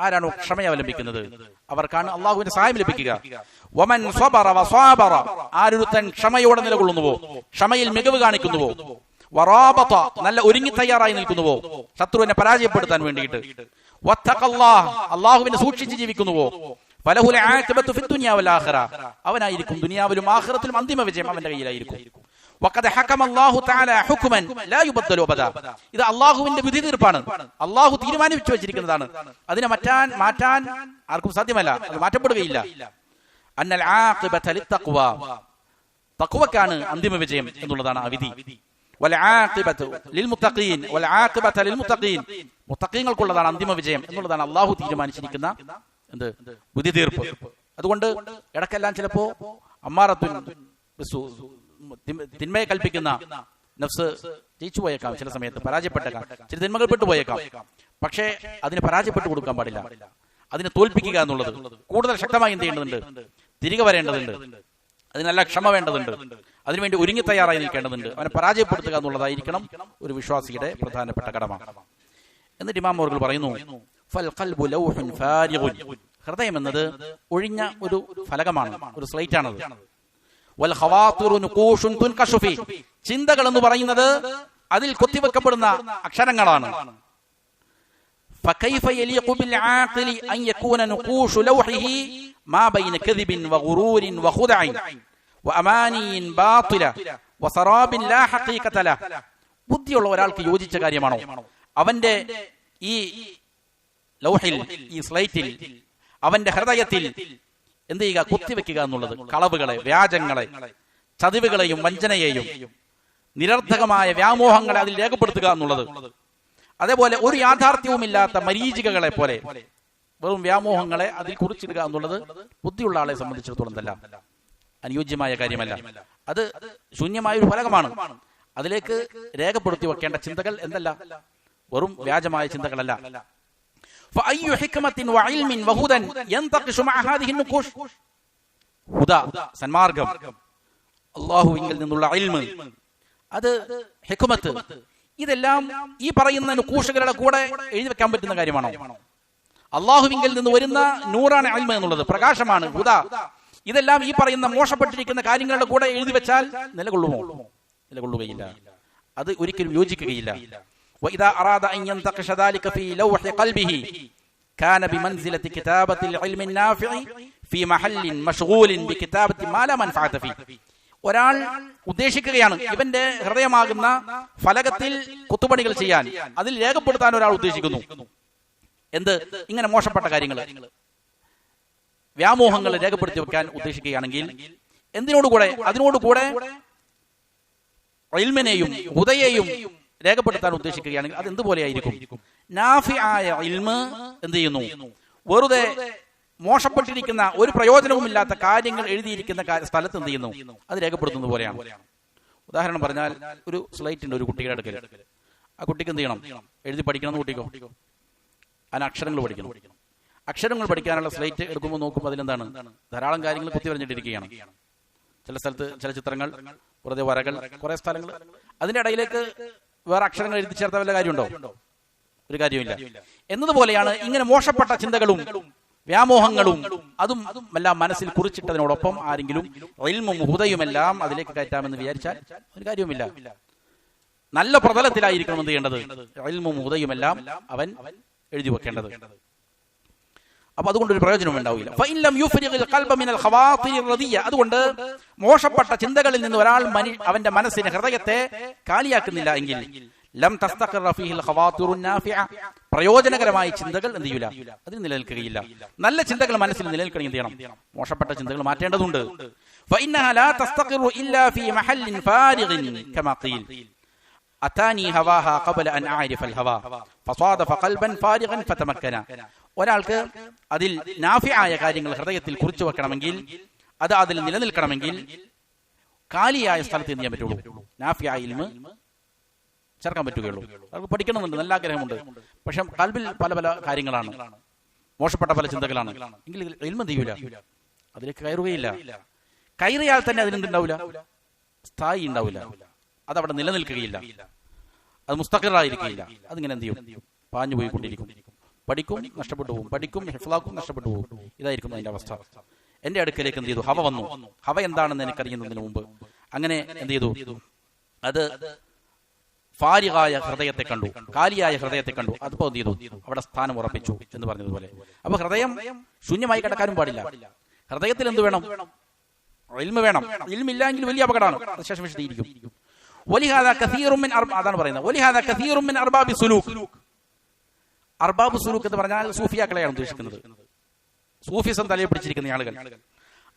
ആരാണോ ക്ഷമ അവലംബിക്കുന്നത് അവർക്കാണ് അള്ളാഹുവിന്റെ സഹായം ലഭിക്കുക. വമൻ സ്വബറ വസാബറ, ആരൊരുത്തൻ ക്ഷമയോടെ നിലകൊള്ളുന്നുവോ, ക്ഷമയിൽ മികവ് കാണിക്കുന്നുവോ, വറാബത, നല്ല ഒരുങ്ങി തയ്യാറായി നിൽക്കുന്നുവോ ശത്രുവിനെ പരാജയപ്പെടുത്താൻ വേണ്ടിയിട്ട്, വത്തഖല്ലാഹ്, അള്ളാഹുവിനെ സൂക്ഷിച്ച് ജീവിക്കുന്നുവോ, ഫലഹുൽ ആഖിബത്തു ഫിദ്ദുനിയ വൽ ആഖിറ, അവനായിരിക്കും ദുനിയാവിലും ആഖിറത്തിലും അന്തിമ വിജയം അവന്റെ കയ്യിലായിരിക്കും. വഖദ് ഹകമ അല്ലാഹു തആല ഹുക്മൻ ലാ യുബദ്ദലു അബദ, ഇത് അള്ളാഹുവിന്റെ വിധി തീർപ്പാണ്, അള്ളാഹു തീരുമാനിച്ചു വെച്ചിരിക്കുന്നതാണ്, അതിനെ മാറ്റാൻ ആർക്കും സാധ്യമല്ല, അത് മാറ്റപ്പെടുകയില്ല. അന്നൽ ആഖിബത ലിത്തഖ്വ, തഖ്വക്കാണ് അന്തിമ വിജയം എന്നുള്ളതാണ് ആ വിധി. വൽ ആഖിബതു ലിൽമുത്തഖീൻ വൽ ആഖിബത ലിൽമുത്തഖീൻ, മുത്തഖീങ്ങൾക്കുള്ളതാണ് അന്തിമ വിജയം എന്നുള്ളതാണ് അള്ളാഹു തീരുമാനിച്ചിരിക്കുന്ന വിധി തീർപ്പ്. അതുകൊണ്ട് ഇടക്കെല്ലാം ചിലപ്പോ അമ്മാറത്തുൻ തിന്മയെ കൽപ്പിക്കുന്ന നഫ്സ് ജയിച്ചു പോയേക്കാം, ചില സമയത്ത് പരാജയപ്പെട്ടേക്കാം, ചില തിന്മകൾ പെട്ടുപോയേക്കാം. പക്ഷേ അതിന് പരാജയപ്പെട്ടു കൊടുക്കാൻ പാടില്ല, അതിനെ തോൽപ്പിക്കുക എന്നുള്ളത് കൂടുതൽ ശക്തമായി എന്ത് ചെയ്യേണ്ടതുണ്ട്, തിരികെ വരേണ്ടതുണ്ട്, അതിനല്ല ക്ഷമ വേണ്ടതുണ്ട്, അതിനുവേണ്ടി ഒരുങ്ങി തയ്യാറായി നിൽക്കേണ്ടതുണ്ട്. അവനെ പരാജയപ്പെടുത്തുക എന്നുള്ളതായിരിക്കണം ഒരു വിശ്വാസിയുടെ പ്രധാനപ്പെട്ട കടമ. എന്നിട്ട് ഇമാം അവറുകൾ പറയുന്നു, ഫൽ ഖൽബു ലൗഹുൻ ഫാരിഗുൻ, ഹൃദയം എന്നത് ഒഴിഞ്ഞ ഒരു ഫലകമാണ്, ഒരു സ്ലേറ്റ് ആണത്. വൽ ഖവാതിറു നുഖൂഷുൻ തുൻകശു ഫീ, ചിന്തകൾ എന്ന് പറയുന്നത് അതിൽ കൊത്തിവെക്കപ്പെടുന്ന അക്ഷരങ്ങളാണ്. ഫകൈഫ യലീഖു ബിൽ ആഖിലി അൻ യകൂന നുഖൂഷു ലൗഹിഹി മാ ബൈന കദിബിൻ വഗുറൂരിൻ വഖുദഇൻ വഅമാനിയിൻ ബാതില വസറാബിൻ ലാ ഹഖീഖത ലഹ, ബുദ്ധിയുള്ള ഒരാൾക്ക് യോജിച്ച കാര്യമാണോ അവന്റെ ഈ ലൗഹിൽ, ഈ സ്ലേറ്റിൽ, അവന്റെ ഹൃദയത്തിൽ എന്ത് ചെയ്യുക, കുത്തിവെക്കുക എന്നുള്ളത് കളവുകളെ, വ്യാജങ്ങളെ, ചതിവുകളെയും വഞ്ചനയെയും നിരർത്ഥകമായ വ്യാമോഹങ്ങളെ അതിൽ രേഖപ്പെടുത്തുക എന്നുള്ളത്. അതേപോലെ ഒരു യാഥാർത്ഥ്യവുമില്ലാത്ത മരീചികകളെ പോലെ വെറും വ്യാമോഹങ്ങളെ അതിൽ കുറിച്ചിടുക എന്നുള്ളത് ബുദ്ധിയുള്ള ആളെ സംബന്ധിച്ചിടത്തോളം തന്നെ അനുയോജ്യമായ കാര്യമല്ല. അത് ശൂന്യമായ ഒരു ഫലകമാണ്, അതിലേക്ക് രേഖപ്പെടുത്തി വെക്കേണ്ട ചിന്തകൾ എന്തല്ല, വെറും വ്യാജമായ ചിന്തകളല്ല. فأي حكمة وعلم وهدى ينتقش مع هذه النقوش, ഹുദ സന്മാർഗം, അല്ലാഹുവിൽ നിന്നുള്ള ഇൽമ്, അത് ഹിക്മത്ത്, ഇതെല്ലാം ഈ പറയുന്ന നുഖൂഷുകളുടെ കൂടെ എഴുതി വെക്കാൻ പറ്റുന്ന കാര്യമാണോ? അല്ലാഹുവിൽ നിന്ന് വരുന്ന നൂറാണ് ഇൽമ് എന്നുള്ളത്, പ്രകാശമാണ്, ഹുദ. ഇതെല്ലാം ഈ പറയുന്ന മോശപ്പെട്ടിരിക്കുന്ന കാര്യങ്ങളുടെ കൂടെ എഴുതി വെച്ചാൽ നിലകൊള്ളുമോ? നിലകൊള്ളുകയില്ല, അത് ഒരിക്കലും യോജിക്കുകയില്ല. وإذا أراد أن ينتقش ذلك في لوح قلبه كان بمنزلة كتابة العلم النافع في محل مشغول بكتابة ما لا منفعة فيه. ഒരാൾ ഉദ്ദേശിക്കുകയാണ് ഇവന്റെ ഹൃദയമാകുന്ന ഫലകത്തിൽ കുത്തുപണികൾ ചെയ്യാൻ, അതിൽ രേഖപ്പെടുത്താൻ ഒരാൾ ഉദ്ദേശിക്കുന്നു. എന്ത്? ഇങ്ങനെ മോശപ്പെട്ട കാര്യങ്ങൾ, വ്യാമോഹങ്ങൾ രേഖപ്പെടുത്തി വെക്കാൻ ഉദ്ദേശിക്കുകയാണെങ്കിൽ എന്തിനോടുകൂടെ, അതിനോടുകൂടെ ഇൽമിനെയും ഹുദയെയും രേഖപ്പെടുത്താൻ ഉദ്ദേശിക്കുകയാണെങ്കിൽ അത് എന്തുപോലെയായിരിക്കും? നാഫിആയ ഇൽമ് എന്ത് ചെയ്യുന്നു? വെറുതെ മോശപ്പെട്ടിരിക്കുന്ന ഒരു പ്രയോജനവുമില്ലാത്ത കാര്യങ്ങൾ എഴുതിയിരിക്കുന്ന സ്ഥലത്ത് എന്ത് ചെയ്യുന്നു? അത് രേഖപ്പെടുത്തുന്നത് പോലെയാണ്. ഉദാഹരണം പറഞ്ഞാൽ, ഒരു സ്ലൈറ്റ് ഉണ്ട് ഒരു കുട്ടിയുടെ അടുക്കൽ. ആ കുട്ടിക്ക് എന്ത് ചെയ്യണം? എഴുതി പഠിക്കണം എന്ന് കുട്ടിക്കോ? അതിന് അക്ഷരങ്ങൾ പഠിക്കണം. അക്ഷരങ്ങൾ പഠിക്കാനുള്ള സ്ലൈറ്റ് എടുക്കുമ്പോൾ നോക്കുമ്പോൾ അതിലെന്താണ്? ധാരാളം കാര്യങ്ങൾ കുത്തി വരഞ്ഞിട്ടിരിക്കുകയാണ്. ചില സ്ഥലത്ത് ചില ചിത്രങ്ങൾ, വെറുതെ വരകൾ, കുറെ സ്ഥലങ്ങൾ, അതിന്റെ ഇടയിലേക്ക് വേറെ അക്ഷരങ്ങൾ എഴുതി ചേർത്ത വല്ല കാര്യമുണ്ടോ? ഒരു കാര്യമില്ല. എന്നതുപോലെയാണ് ഇങ്ങനെ മോശപ്പെട്ട ചിന്തകളും വ്യാമോഹങ്ങളും അതും എല്ലാം മനസ്സിൽ കുറിച്ചിട്ടതിനോടൊപ്പം ആരെങ്കിലും ഇൽമും ഹുദയുമെല്ലാം അതിലേക്ക് കയറ്റാമെന്ന് വിചാരിച്ചാൽ ഒരു കാര്യവുമില്ല. നല്ല പ്രതലത്തിലായിരിക്കണം എന്ത് ചെയ്യേണ്ടത്? ഇൽമും ഹുദയുമെല്ലാം അവൻ എഴുതി വെക്കേണ്ടത്. അപ്പൊ അതുകൊണ്ടൊരു പ്രയോജനം ഉണ്ടാവില്ല. അതുകൊണ്ട് മോശപ്പെട്ട ചിന്തകളിൽ നിന്ന് ഒരാൾ അവന്റെ മനസ്സിനെ, ഹൃദയത്തെ കാലിയാക്കുന്നില്ല എങ്കിൽ പ്രയോജനകരമായ ചിന്തകൾ എന്ത് ചെയ്യൂല? അതിൽ നിലനിൽക്കുകയില്ല. നല്ല ചിന്തകൾ മനസ്സിൽ നിലനിൽക്കണമെങ്കിൽ എന്ത് ചെയ്യണം? മോശപ്പെട്ട ചിന്തകൾ മാറ്റേണ്ടതുണ്ട്. ഒരാൾക്ക് അതിൽ നാഫിയായ കാര്യങ്ങൾ ഹൃദയത്തിൽ കുറിച്ചു വെക്കണമെങ്കിൽ, അത് അതിൽ നിലനിൽക്കണമെങ്കിൽ കാലിയായ സ്ഥലത്ത് എന്ത് ചെയ്യാൻ പറ്റുള്ളൂ? നാഫിയായ ഇൽമ് ചേർക്കാൻ പറ്റുകയുള്ളൂ. അവർക്ക് പഠിക്കണമെന്നുണ്ട്, നല്ല ആഗ്രഹമുണ്ട്, പക്ഷെ കൽബിൽ പല പല കാര്യങ്ങളാണ്. മോശപ്പെട്ട പല ചിന്തകളാണ് എങ്കിൽ ഇൽമ എന്ത് ചെയ്യൂല, അതിലേക്ക് കയറുകയില്ല. കയറിയാൽ തന്നെ അതിനെന്തുണ്ടാവില്ല, സ്ഥായി ഉണ്ടാവില്ല, അതവിടെ നിലനിൽക്കുകയില്ല, അത് മുസ്തഖിറായിരിക്കില്ല. അതിങ്ങനെ എന്ത് ചെയ്യും, പാഞ്ഞു പോയിക്കൊണ്ടിരിക്കും. പഠിക്കും, നഷ്ടപ്പെട്ടു പോകും, പഠിക്കും, ഹിഫ്ലാക്കും, നഷ്ടപ്പെട്ടു പോകും. ഇതായിരിക്കും അതിന്റെ അവസ്ഥ. എന്റെ അടുക്കലേക്ക് എന്ത് ചെയ്തു, ഹവ വന്നു. ഹവ എന്താണെന്ന് എനിക്കറിയുന്നതിന് മുമ്പ് അങ്ങനെ എന്ത് ചെയ്തു, അത് ഫാരിഗായ ഹൃദയത്തെ കണ്ടു, കാലിയായ ഹൃദയത്തെ കണ്ടു. അതിപ്പോ എന്ത് ചെയ്തു, അവിടെ സ്ഥാനം ഉറപ്പിച്ചു എന്ന് പറഞ്ഞതുപോലെ. അപ്പൊ ഹൃദയം ശൂന്യമായി കിടക്കാനും പാടില്ല. ഹൃദയത്തിൽ എന്ത് വേണം, ഇൽമ വേണം. ഇൽമില്ലെങ്കിൽ വലിയ അപകടമാണ്. ശേഷം വിശദീകരിക്കും. അതാണ് പറയുന്നത്. അർബാബ് സുലൂക്ക് എന്ന് പറഞ്ഞാൽ സൂഫിയാക്കളെയാണ് ഉദ്ദേശിക്കുന്നത്. സൂഫിസം തലയിൽ പിടിച്ചിരിക്കുന്ന ആളുകൾ.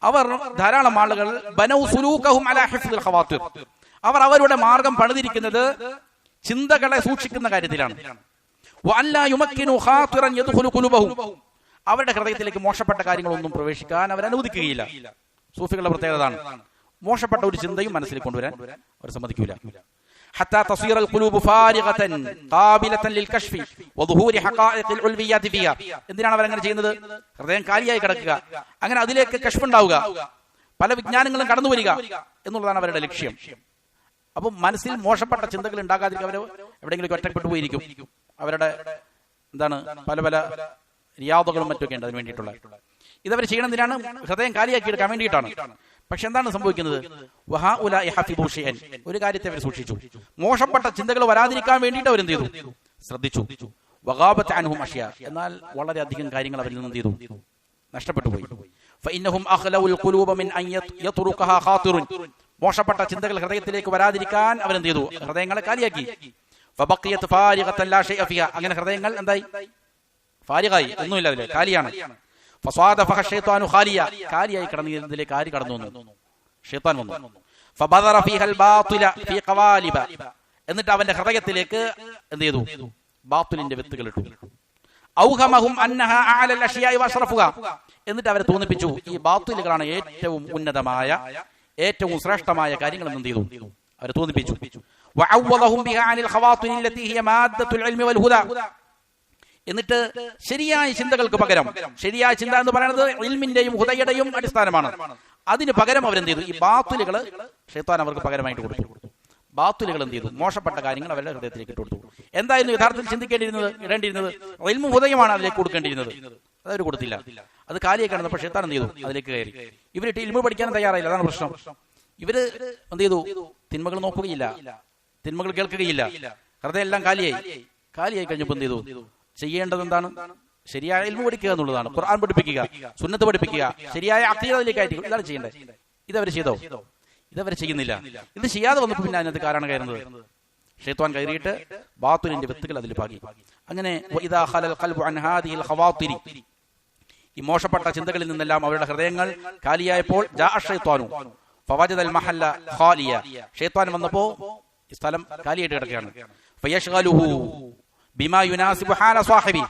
അവർ ധാരാളം ആളുകൾ ബനൗ സുലൂകഹും അലാ ഹിഫ്ദിൽ ഖവാതിർ, അവർ അവരുടെ മാർഗം പണിതിരിക്കുന്നത് ചിന്തകളെ സൂക്ഷിക്കുന്ന കാര്യത്തിലാണ്. വഅല്ലാ യുമക്കിനു ഖാതിറൻ യദ്ഖുലു ഖുലൂബഹും, അവരുടെ ഹൃദയത്തിലേക്ക് മോശപ്പെട്ട കാര്യങ്ങളൊന്നും പ്രവേശിക്കാൻ അവർ അനുവദിക്കുകയില്ല. സൂഫികളുടെ പ്രത്യേകത ആണ്, മോശപ്പെട്ട ഒരു ചിന്തയും മനസ്സിൽ കൊണ്ടുവരാൻ അവർ സമ്മതിക്കില്ല. ഹത്താ തസീറൽ ഖുലൂബു ഫാരിഗതൻ ഖാബിലതൻ ലിൽ കശ്ഫി വദുഹൂരി ഹഖായിഖിൽ ഉൽവിയാതി ഫിഹാ. എന്തിനാണ് അവർ അങ്ങനെ ചെയ്യുന്നത്? ഹൃദയം കാലിയായി കിടക്കുക, അങ്ങനെ അതിലേക്ക് കശ്ഫ് ഉണ്ടാവുക, പല വിജ്ഞാനങ്ങളും കടന്നു വരിക എന്നുള്ളതാണ് അവരുടെ ലക്ഷ്യം. അപ്പൊ മനസ്സിൽ മോശപ്പെട്ട ചിന്തകൾ ഉണ്ടാകാതിരിക്കും. അവർ എവിടെയെങ്കിലും ഒറ്റപ്പെട്ടു പോയിരിക്കും. അവരുടെ എന്താണ് പല പല റിയാദകളും മറ്റൊക്കെ ഉണ്ട് അതിന് വേണ്ടിയിട്ടുള്ള. ഇതവർ ചെയ്യണമെന്തിനാണ്? ഹൃദയം കാലിയാക്കി എടുക്കാൻ വേണ്ടിയിട്ടാണ്. പക്ഷെ എന്താണ് സംഭവിക്കുന്നത്? ഒരു കാര്യത്തെ അവർ സൂക്ഷിച്ചു, മോശപ്പെട്ട ചിന്തകൾ വരാതിരിക്കാൻ വേണ്ടിയിട്ട് അവരെന്ത് ചെയ്തു, ശ്രദ്ധിച്ചു. വഗാബത്ത് അൻഹും അഷ്യാ, എന്നാൽ വളരെയധികം കാര്യങ്ങൾ അവരിൽ നിന്ന് എന്ത് ചെയ്തു, നഷ്ടപ്പെട്ടു പോയി. ഫഇന്നഹും അഖ്ലഉൽ ഖുലൂബ മിൻ അൻ യത്റുഖഹാ ഖാതിറുൻ, മോശപ്പെട്ട ചിന്തകൾ ഹൃദയത്തിലേക്ക് വരാതിരിക്കാൻ അവരെന്ത് ചെയ്തു, ഹൃദയങ്ങളെ കാലിയാക്കി. ഫബഖിയത് ഫാരിഗതൻ ലാ ഷൈഅ ഫിഹാ, അങ്ങനെ ഹൃദയങ്ങൾ എന്തായി, ഫാരിഗായി, ഒന്നുമില്ല, അതിലെ കാലിയാണ്. ഫസ്വാദഫഹ ശൈത്വാനു ഖാലിയ, കാലിയായി കിടന്നതിലേക്ക് ആര് കടന്നു വന്നു, ശൈത്താൻ വന്നു. ഫബദറ ഫീഹൽ ബാതില ഫീ ഖവാലിബ, എന്നിട്ട് അവന്റെ ഹൃദയത്തിലേക്ക് എന്ത് ചെയ്തു, ബാത്തിലിന്റെ വിത്തുകൾ ഇട്ടു. ഔഹമഹും അന്നഹ അഅലൽ അഷ്യാഇ വഅശ്റഫുഹാ, എന്നിട്ട് അവരെ തോന്നിപ്പിച്ചു ഈ ബാത്തിലുകളാണ് ഏറ്റവും ഉന്നതമായ ഏറ്റവും ശ്രേഷ്ഠമായ കാര്യങ്ങൾ എന്ന് എന്ത് ചെയ്തു, അവരെ തോന്നിപ്പിച്ചു. വഅവ്വദഹും ബിഹാ അനിൽ ഖവാതിരി അല്ലതി ഹിയ മാദ്ദത്തുൽ ഇൽമി വൽ ഹുദാ, എന്നിട്ട് ശരിയായ ചിന്തകൾക്ക് പകരം, ശരിയായ ചിന്ത എന്ന് പറയുന്നത് ഇൽമിന്റെയും ഹുദയുടെയും അടിസ്ഥാനമാണ്, അതിന് പകരം അവരെന്ത് ചെയ്തു, ഈ ബാത്തുലുകൾ ശൈത്താൻ അവർക്ക് പകരമായിട്ട് കൊടുത്തു. ബാത്തുലുകൾ എന്ത് ചെയ്തു, മോശപ്പെട്ട കാര്യങ്ങൾ അവരുടെ ഹൃദയത്തിലേക്ക് ഇട്ട് കൊടുത്തു. എന്തായിരുന്നു യഥാർത്ഥത്തിൽ ചിന്തിക്കേണ്ടിയിരുന്നത്, ഇടേണ്ടിയിരുന്നത് ഇൽമും ഹുദയുമാണ് അതിലേക്ക് കൊടുക്കേണ്ടിയിരുന്നത്, അതവർ കൊടുത്തില്ല. അത് കാലിയെ കാണുന്നപ്പോൾ ശൈത്താൻ എന്ത് ചെയ്തു, അതിലേക്ക് കയറി. ഇവരിട്ട് ഇൽമു പഠിക്കാനും തയ്യാറായില്ല, അതാണ് പ്രശ്നം. ഇവര് എന്ത് ചെയ്തു, തിന്മകൾ നോക്കുകയില്ല, തിന്മകൾ കേൾക്കുകയില്ല, ഹൃദയം എല്ലാം കാലിയായി കഴിഞ്ഞപ്പോൾ എന്ത് ചെയ്തു, ചെയ്യേണ്ടത് എന്താണ്, ശരിയായ ഇൽമു പഠിക്കുക എന്നുള്ളതാണ്. ഖുർആൻ പഠിപ്പിക്കുക, സുന്നത്ത് പഠിപ്പിക്കുക, ശരിയായ അഖീദയിലേക്ക് ആയിരിക്കും, ഇതാണ് ചെയ്യേണ്ടത്. ഇതവർ ചെയ്തോ? ഇതവർ ചെയ്യുന്നില്ല. ഇത് ചെയ്യാതെ വന്നപ്പോൾ പിന്നെ അതിനകത്ത് കാരണം കയറുന്നത് ശൈത്വാൻ കയറിയിട്ട് ബാത്തുലിന്റെ വിത്തുകൾ അതിൽ പാകി. അങ്ങനെ ഇദാ ഖലൽ ഖൽബു അൻ ഹാദിഹിൽ ഖവാതിരി, ഈ മോശപ്പെട്ട ചിന്തകളിൽ നിന്നെല്ലാം അവരുടെ ഹൃദയങ്ങൾ കാലിയായപ്പോൾ ജാഅ ശൈത്വാനു ഫവജദൽ മഹല്ല ഖാലിയ, ശൈത്വാൻ വന്നപ്പോൾ ഈ സ്ഥലം കാലിയായിട്ട് കിടക്കുകയാണ്. ഫയശ്ഗലുഹു ബിമാ യുനാസിബു ഹാല സാഹിബി,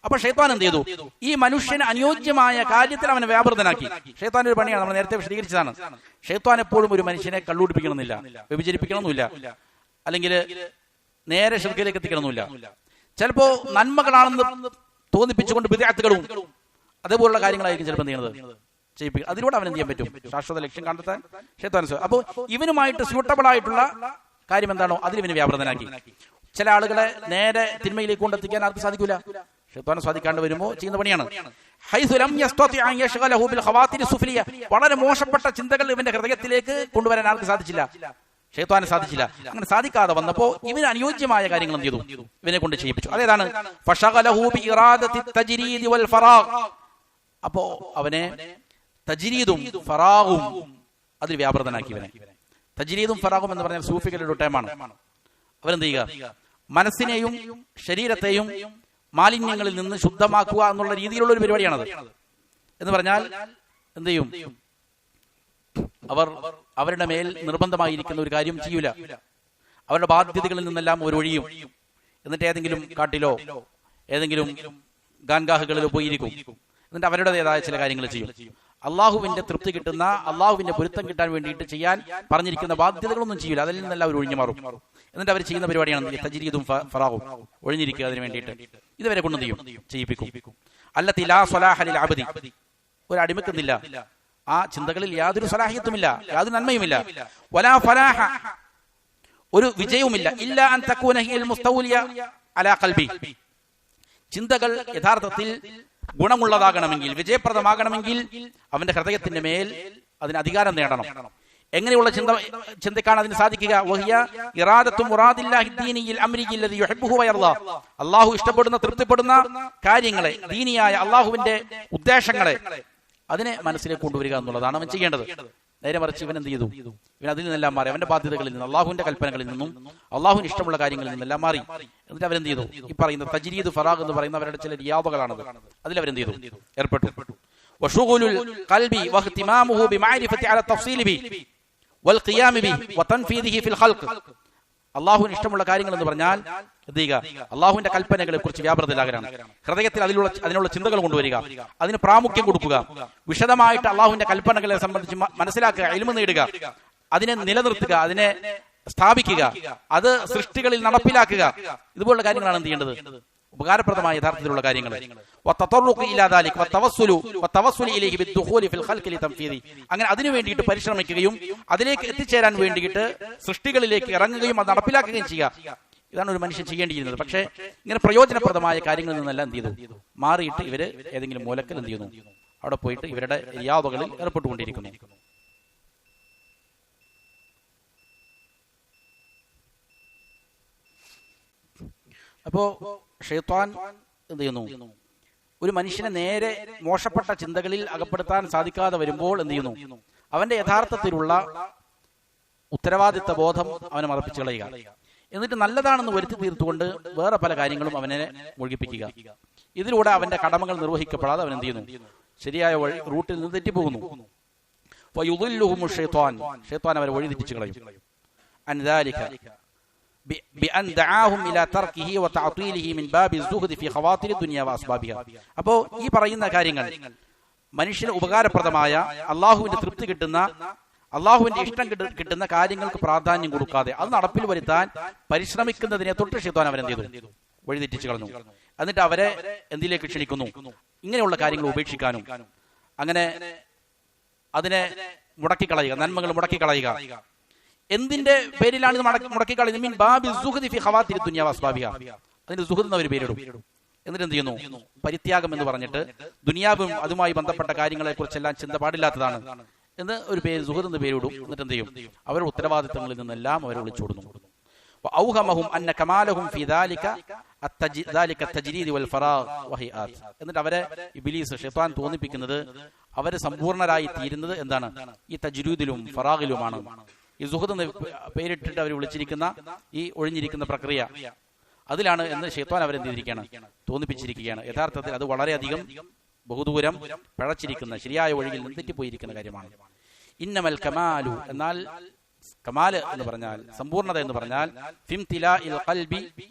അപ്പോൾ ശൈത്വാൻ എന്ത് ചെയ്തു, ഈ മനുഷ്യന് അനുയോജ്യമായ കാര്യത്തിൽ അവനെ വ്യാപൃതനാക്കി. ശൈത്വാൻ ഒരു പണിയാണ്, നമ്മൾ നേരത്തെ വിശദീകരിച്ചതാണ്. ശൈത്വാൻ എപ്പോഴും ഒരു മനുഷ്യനെ കള്ളുടിപ്പിക്കണമെന്നില്ല, വ്യഭിചരിപ്പിക്കണമെന്നില്ല, അല്ലെങ്കിൽ നേരെ ശിർക്കിലേക്ക് എത്തിക്കണമെന്നില്ല. ചിലപ്പോ നന്മകളാണെന്ന് തോന്നിപ്പിച്ചുകൊണ്ട് ബിദ്അത്തുകളും അതേപോലുള്ള കാര്യങ്ങളായിരിക്കും ചിലപ്പോൾ ചെയ്യുന്നത്, ചെയ്യിപ്പിക്കുക. അതിലൂടെ അവൻ എന്ത് ചെയ്യാൻ പറ്റും, ശാശ്വത ലക്ഷ്യം കണ്ടെത്താൻ ശൈത്വാൻ. അപ്പോൾ ഇവനുമായിട്ട് സ്യൂട്ടബിൾ ആയിട്ടുള്ള കാര്യം എന്താണോ അതിൽ ഇവന് വ്യാപൃതനാക്കി. ചില ആളുകളെ നേരെ തിന്മയിലേക്ക് കൊണ്ടെത്തിക്കാൻ ആർക്ക് സാധിക്കില്ല, ശൈത്വാന് സാധിക്കാണ്ട് വരുമ്പോൾ ചെയ്യുന്ന പണിയാണ്. വളരെ മോശപ്പെട്ട ചിന്തകൾ ഇവന്റെ ഹൃദയത്തിലേക്ക് കൊണ്ടുവരാൻ ആർക്ക് സാധിച്ചില്ല, ശൈത്വാന് സാധിച്ചില്ല. അങ്ങനെ സാധിക്കാതെ വന്നപ്പോ ഇവന് അനുയോജ്യമായ കാര്യങ്ങൾ എന്ത് ചെയ്തു, ഇവനെ കൊണ്ട് ചെയ്യിപ്പിച്ചു. അതേതാണ്, അപ്പോ അവനെ തജ്രീദും ഫറാഗും അതിൽ വ്യാപൃതനാക്കി. ഇവനെ തജ്രീദും ഫറാഗും എന്ന് പറഞ്ഞാൽ സൂഫികളുടെ ഒരു ടൈമാണ്. അവരെന്ത് ചെയ്യുക, മനസ്സിനെയും ശരീരത്തെയും മാലിന്യങ്ങളിൽ നിന്ന് ശുദ്ധമാക്കുക എന്നുള്ള രീതിയിലുള്ള ഒരു പരിപാടിയാണത്. എന്ന് പറഞ്ഞാൽ എന്ത് ചെയ്യും, അവർ അവരുടെ മേൽ നിർബന്ധമായിരിക്കുന്ന ഒരു കാര്യം ചെയ്യൂല, അവരുടെ ബാധ്യതകളിൽ നിന്നെല്ലാം ഒരു ഒഴിയും. എന്നിട്ട് ഏതെങ്കിലും കാട്ടിലോ ഏതെങ്കിലും ഗാൻഗാഹുകളിലോ പോയിരിക്കും. എന്നിട്ട് അവരുടേതായ ചില കാര്യങ്ങൾ ചെയ്യും. അള്ളാഹുവിന്റെ തൃപ്തി കിട്ടുന്ന, അള്ളാഹുവിന്റെ പൊരുത്തം കിട്ടാൻ വേണ്ടിയിട്ട് ചെയ്യാൻ പറഞ്ഞിരിക്കുന്ന ബാധ്യതകളൊന്നും ചെയ്യില്ല. അതിൽ നിന്നെല്ലാം അവർ ഒഴിഞ്ഞു മാറും. എന്നിട്ട് അവർ ചെയ്യുന്ന പരിപാടിയാണ് തജ്രീദും ഫറാഗും, ഒഴിഞ്ഞിരിക്കുക. അതിന് വേണ്ടിയിട്ട് ഇതുവരെ കൊണ്ട് ചെയ്യിപ്പിക്കും. അല്ലത്തി ലാ സ്വലാഹ ലിൽ അബ്ദി, ഒരു അടിമക്കുന്നില്ല, ആ ചിന്തകളിൽ യാതൊരു സലാഹിയത്തുമില്ല, യാതൊരു നന്മയുമില്ല. വലാ ഫലാഹ, ഒരു വിജയവുമില്ല. ഇല്ല അൻ തകൂന ഹിയൽ മുസ്തൗലിയ അലാ ഖൽബി, ചിന്തകൾ യഥാർത്ഥത്തിൽ ഗുണമുള്ളതാകണമെങ്കിൽ, വിജയപ്രദമാകണമെങ്കിൽ അവന്റെ ഹൃദയത്തിന്റെ മേൽ അതിന് അധികാരം നേടണം. എങ്ങനെയുള്ള ചിന്തക്കാണ് അതിന് സാധിക്കുക? വഹിയ ഇറാദത്തു മുറാദില്ലാഹി ദീനിയിൽ അംരിയിൽ ലദി യുഹിബ്ബുഹു വയർദാ, അല്ലാഹു ഇഷ്ടപ്പെടുന്ന, തൃപ്തിപ്പെടുന്ന കാര്യങ്ങളെ, ദീനിയായ അല്ലാഹുവിന്റെ ഉദ്ദേശങ്ങളെ അതിനെ മനസ്സിലേക്ക് കൊണ്ടുവരിക എന്നുള്ളതാണ് അവൻ ചെയ്യേണ്ടത്. നേരെ മറിച്ച് ഇവൻ എന്ത് ചെയ്തു? ഇവൻ അതിൽ നിന്നെല്ലാം മാറി, അവന്റെ ബാധ്യതകളിൽ നിന്ന്, അള്ളാഹുവിന്റെ കൽപ്പനകളിൽ നിന്നും, അള്ളാഹുവിന് ഇഷ്ടമുള്ള കാര്യങ്ങളിൽ നിന്നെല്ലാം മാറി. എന്നിട്ട് അവരെന്ത് ചെയ്തു? ഈ പറയുന്ന തജ്രീദ് ഫറാഗ് എന്ന് പറയുന്ന അവരുടെ ചില റിയാദകളാണത്. അതിലവരെന്ത് ചെയ്തു? ഏർപ്പെട്ടു. വശുഗുലുൽ ഖൽബി വഹ്തിമാമുഹു ബിമഅരിഫത്തി അല തഫ്സീലി ബി വൽ ഖിയാമി ബി വതൻഫീദിഹി ഫിൽ ഖൽഖ്. അള്ളാഹുവിന് ഇഷ്ടമുള്ള കാര്യങ്ങൾ എന്ന് പറഞ്ഞാൽ എന്ത് ചെയ്യുക? അള്ളാഹുവിന്റെ കൽപ്പനകളെ കുറിച്ച് വ്യാപൃതരാകലാണ്. ഹൃദയത്തിൽ അതിനുള്ള ചിന്തകൾ കൊണ്ടുവരിക, അതിന് പ്രാമുഖ്യം കൊടുക്കുക, വിശദമായിട്ട് അള്ളാഹുവിന്റെ കൽപ്പനകളെ സംബന്ധിച്ച് മനസ്സിലാക്കുക, ഇൽമു നേടുക, അതിനെ നിലനിർത്തുക, അതിനെ സ്ഥാപിക്കുക, അത് സൃഷ്ടികളിൽ നടപ്പിലാക്കുക. ഇതുപോലുള്ള കാര്യങ്ങളാണ് എന്ത് ചെയ്യേണ്ടത്? ഉപകാരപ്രദമായ യഥാർത്ഥത്തിലുള്ള കാര്യങ്ങൾ. അങ്ങനെ അതിനു വേണ്ടിയിട്ട് പരിശ്രമിക്കുകയും അതിലേക്ക് എത്തിച്ചേരാൻ വേണ്ടിയിട്ട് സൃഷ്ടികളിലേക്ക് ഇറങ്ങുകയും അത് നടപ്പിലാക്കുകയും ചെയ്യുക. ഇതാണ് ഒരു മനുഷ്യൻ ചെയ്യേണ്ടിയിരുന്നത്. പക്ഷേ ഇങ്ങനെ പ്രയോജനപ്രദമായ കാര്യങ്ങളിൽ നിന്നെല്ലാം എന്ത് ചെയ്തു? മാറിയിട്ട് ഇവര് ഏതെങ്കിലും മൂലക്കൽ എന്ത് ചെയ്യുന്നു? അവിടെ പോയിട്ട് ഇവരുടെ റിയാദകളിൽ ഏർപ്പെട്ടുകൊണ്ടിരിക്കുന്നു. അപ്പോ ഷൈത്താൻ എന്ത് ചെയ്യുന്നു? ഒരു മനുഷ്യനെ നേരെ മോശപ്പെട്ട ചിന്തകളിൽ അകപ്പെടുത്താൻ സാധിക്കാതെ വരുമ്പോൾ എന്ത് ചെയ്യുന്നു? അവന്റെ യഥാർത്ഥത്തിലുള്ള ഉത്തരവാദിത്ത ബോധം അവനെ മറപ്പിച്ചു കളയുക. എന്നിട്ട് നല്ലതാണെന്ന് വരുത്തി തീർത്തുകൊണ്ട് വേറെ പല കാര്യങ്ങളും അവനെ മുഴുകിപ്പിക്കുക. ഇതിലൂടെ അവന്റെ കടമകൾ നിർവഹിക്കപ്പെടാതെ അവൻ എന്ത് ചെയ്യുന്നു? ശരിയായ റൂട്ടിൽ നിന്ന് തെറ്റിപ്പോകുന്നു. ഷൈത്താൻ അവരെ വഴിതെറ്റിച്ചു കളയും. അപ്പോ ഈ പറയുന്ന കാര്യങ്ങൾ മനുഷ്യന് ഉപകാരപ്രദമായ, അള്ളാഹുവിന്റെ തൃപ്തി കിട്ടുന്ന, അള്ളാഹുവിന്റെ ഇഷ്ടം കിട്ടുന്ന കാര്യങ്ങൾക്ക് പ്രാധാന്യം കൊടുക്കാതെ അത് നടപ്പിൽ വരുത്താൻ പരിശ്രമിക്കുന്നതിനെ തൊട്ട് ഷൈത്താൻ അവരെന്ത് ചെയ്തു? വഴിതെറ്റിച്ചു കളഞ്ഞു. എന്നിട്ട് അവരെ എന്തിലേക്ക് ക്ഷണിക്കുന്നു? ഇങ്ങനെയുള്ള കാര്യങ്ങൾ ഉപേക്ഷിക്കാനും, അങ്ങനെ അതിനെ മുടക്കിക്കളയുക, നന്മകൾ മുടക്കിക്കളയുക. എന്തിന്റെ പേരിലാണ് ഇത് മുടക്കിക്കളയുന്നത്? മീൻ ബാബി സുഹദി ഫി ഖവാതിരി ദുനിയ വസ്ബാബിഹ, അതിന്റെ സുഹദ് എന്നവർ പേരിടും. എന്നിട്ട് എന്ത് ചെയ്യുന്നു? പരിത്യാഗം എന്ന് പറഞ്ഞിട്ട് ദുനിയാവും അതുമായി ബന്ധപ്പെട്ട കാര്യങ്ങളെ കുറിച്ചെല്ലാം ചിന്ത പാടില്ലാത്തതാണ് എന്ന് ഒരു പേര്, സുഹദ് എന്ന് പേരിടും. എന്നിട്ട് എന്ത് ചെയ്യും? അവരുടെ ഉത്തരവാദിത്തങ്ങളിൽ നിന്നെല്ലാം അവരെ വിളിച്ചോടുന്നു. എന്നിട്ട് അവരെ ഇബ്ലീസ്, ഷൈത്താൻ തോന്നിപ്പിക്കുന്നത് അവരെ സമ്പൂർണരായി തീരുന്നത് എന്താണ്? ഈ തജ്രീദിലും ഫറാഗിലുമാണ്. ഈ സുഹദ് എന്ന് പേരിട്ടിട്ട് അവർ വിളിച്ചിരിക്കുന്ന ഈ ഒഴിഞ്ഞിരിക്കുന്ന പ്രക്രിയ അതിലാണ് എന്ന് ഷൈത്താൻ അവരെന്ത് ചെയ്തിരിക്കുകയാണ്? തോന്നിപ്പിച്ചിരിക്കുകയാണ്. യഥാർത്ഥത്തിൽ അത് വളരെയധികം ബഹുദൂരം പിഴച്ചിരിക്കുന്ന, ശരിയായ വഴിയിൽ നിന്ന് തെറ്റിപ്പോയിരിക്കുന്ന കാര്യമാണ്. ഇന്നമൽ കമാലു, എന്നാൽ കമാല് എന്ന് പറഞ്ഞാൽ, സമ്പൂർണത എന്ന് പറഞ്ഞാൽ, ഫിംതിലാഇൽ ഖൽബി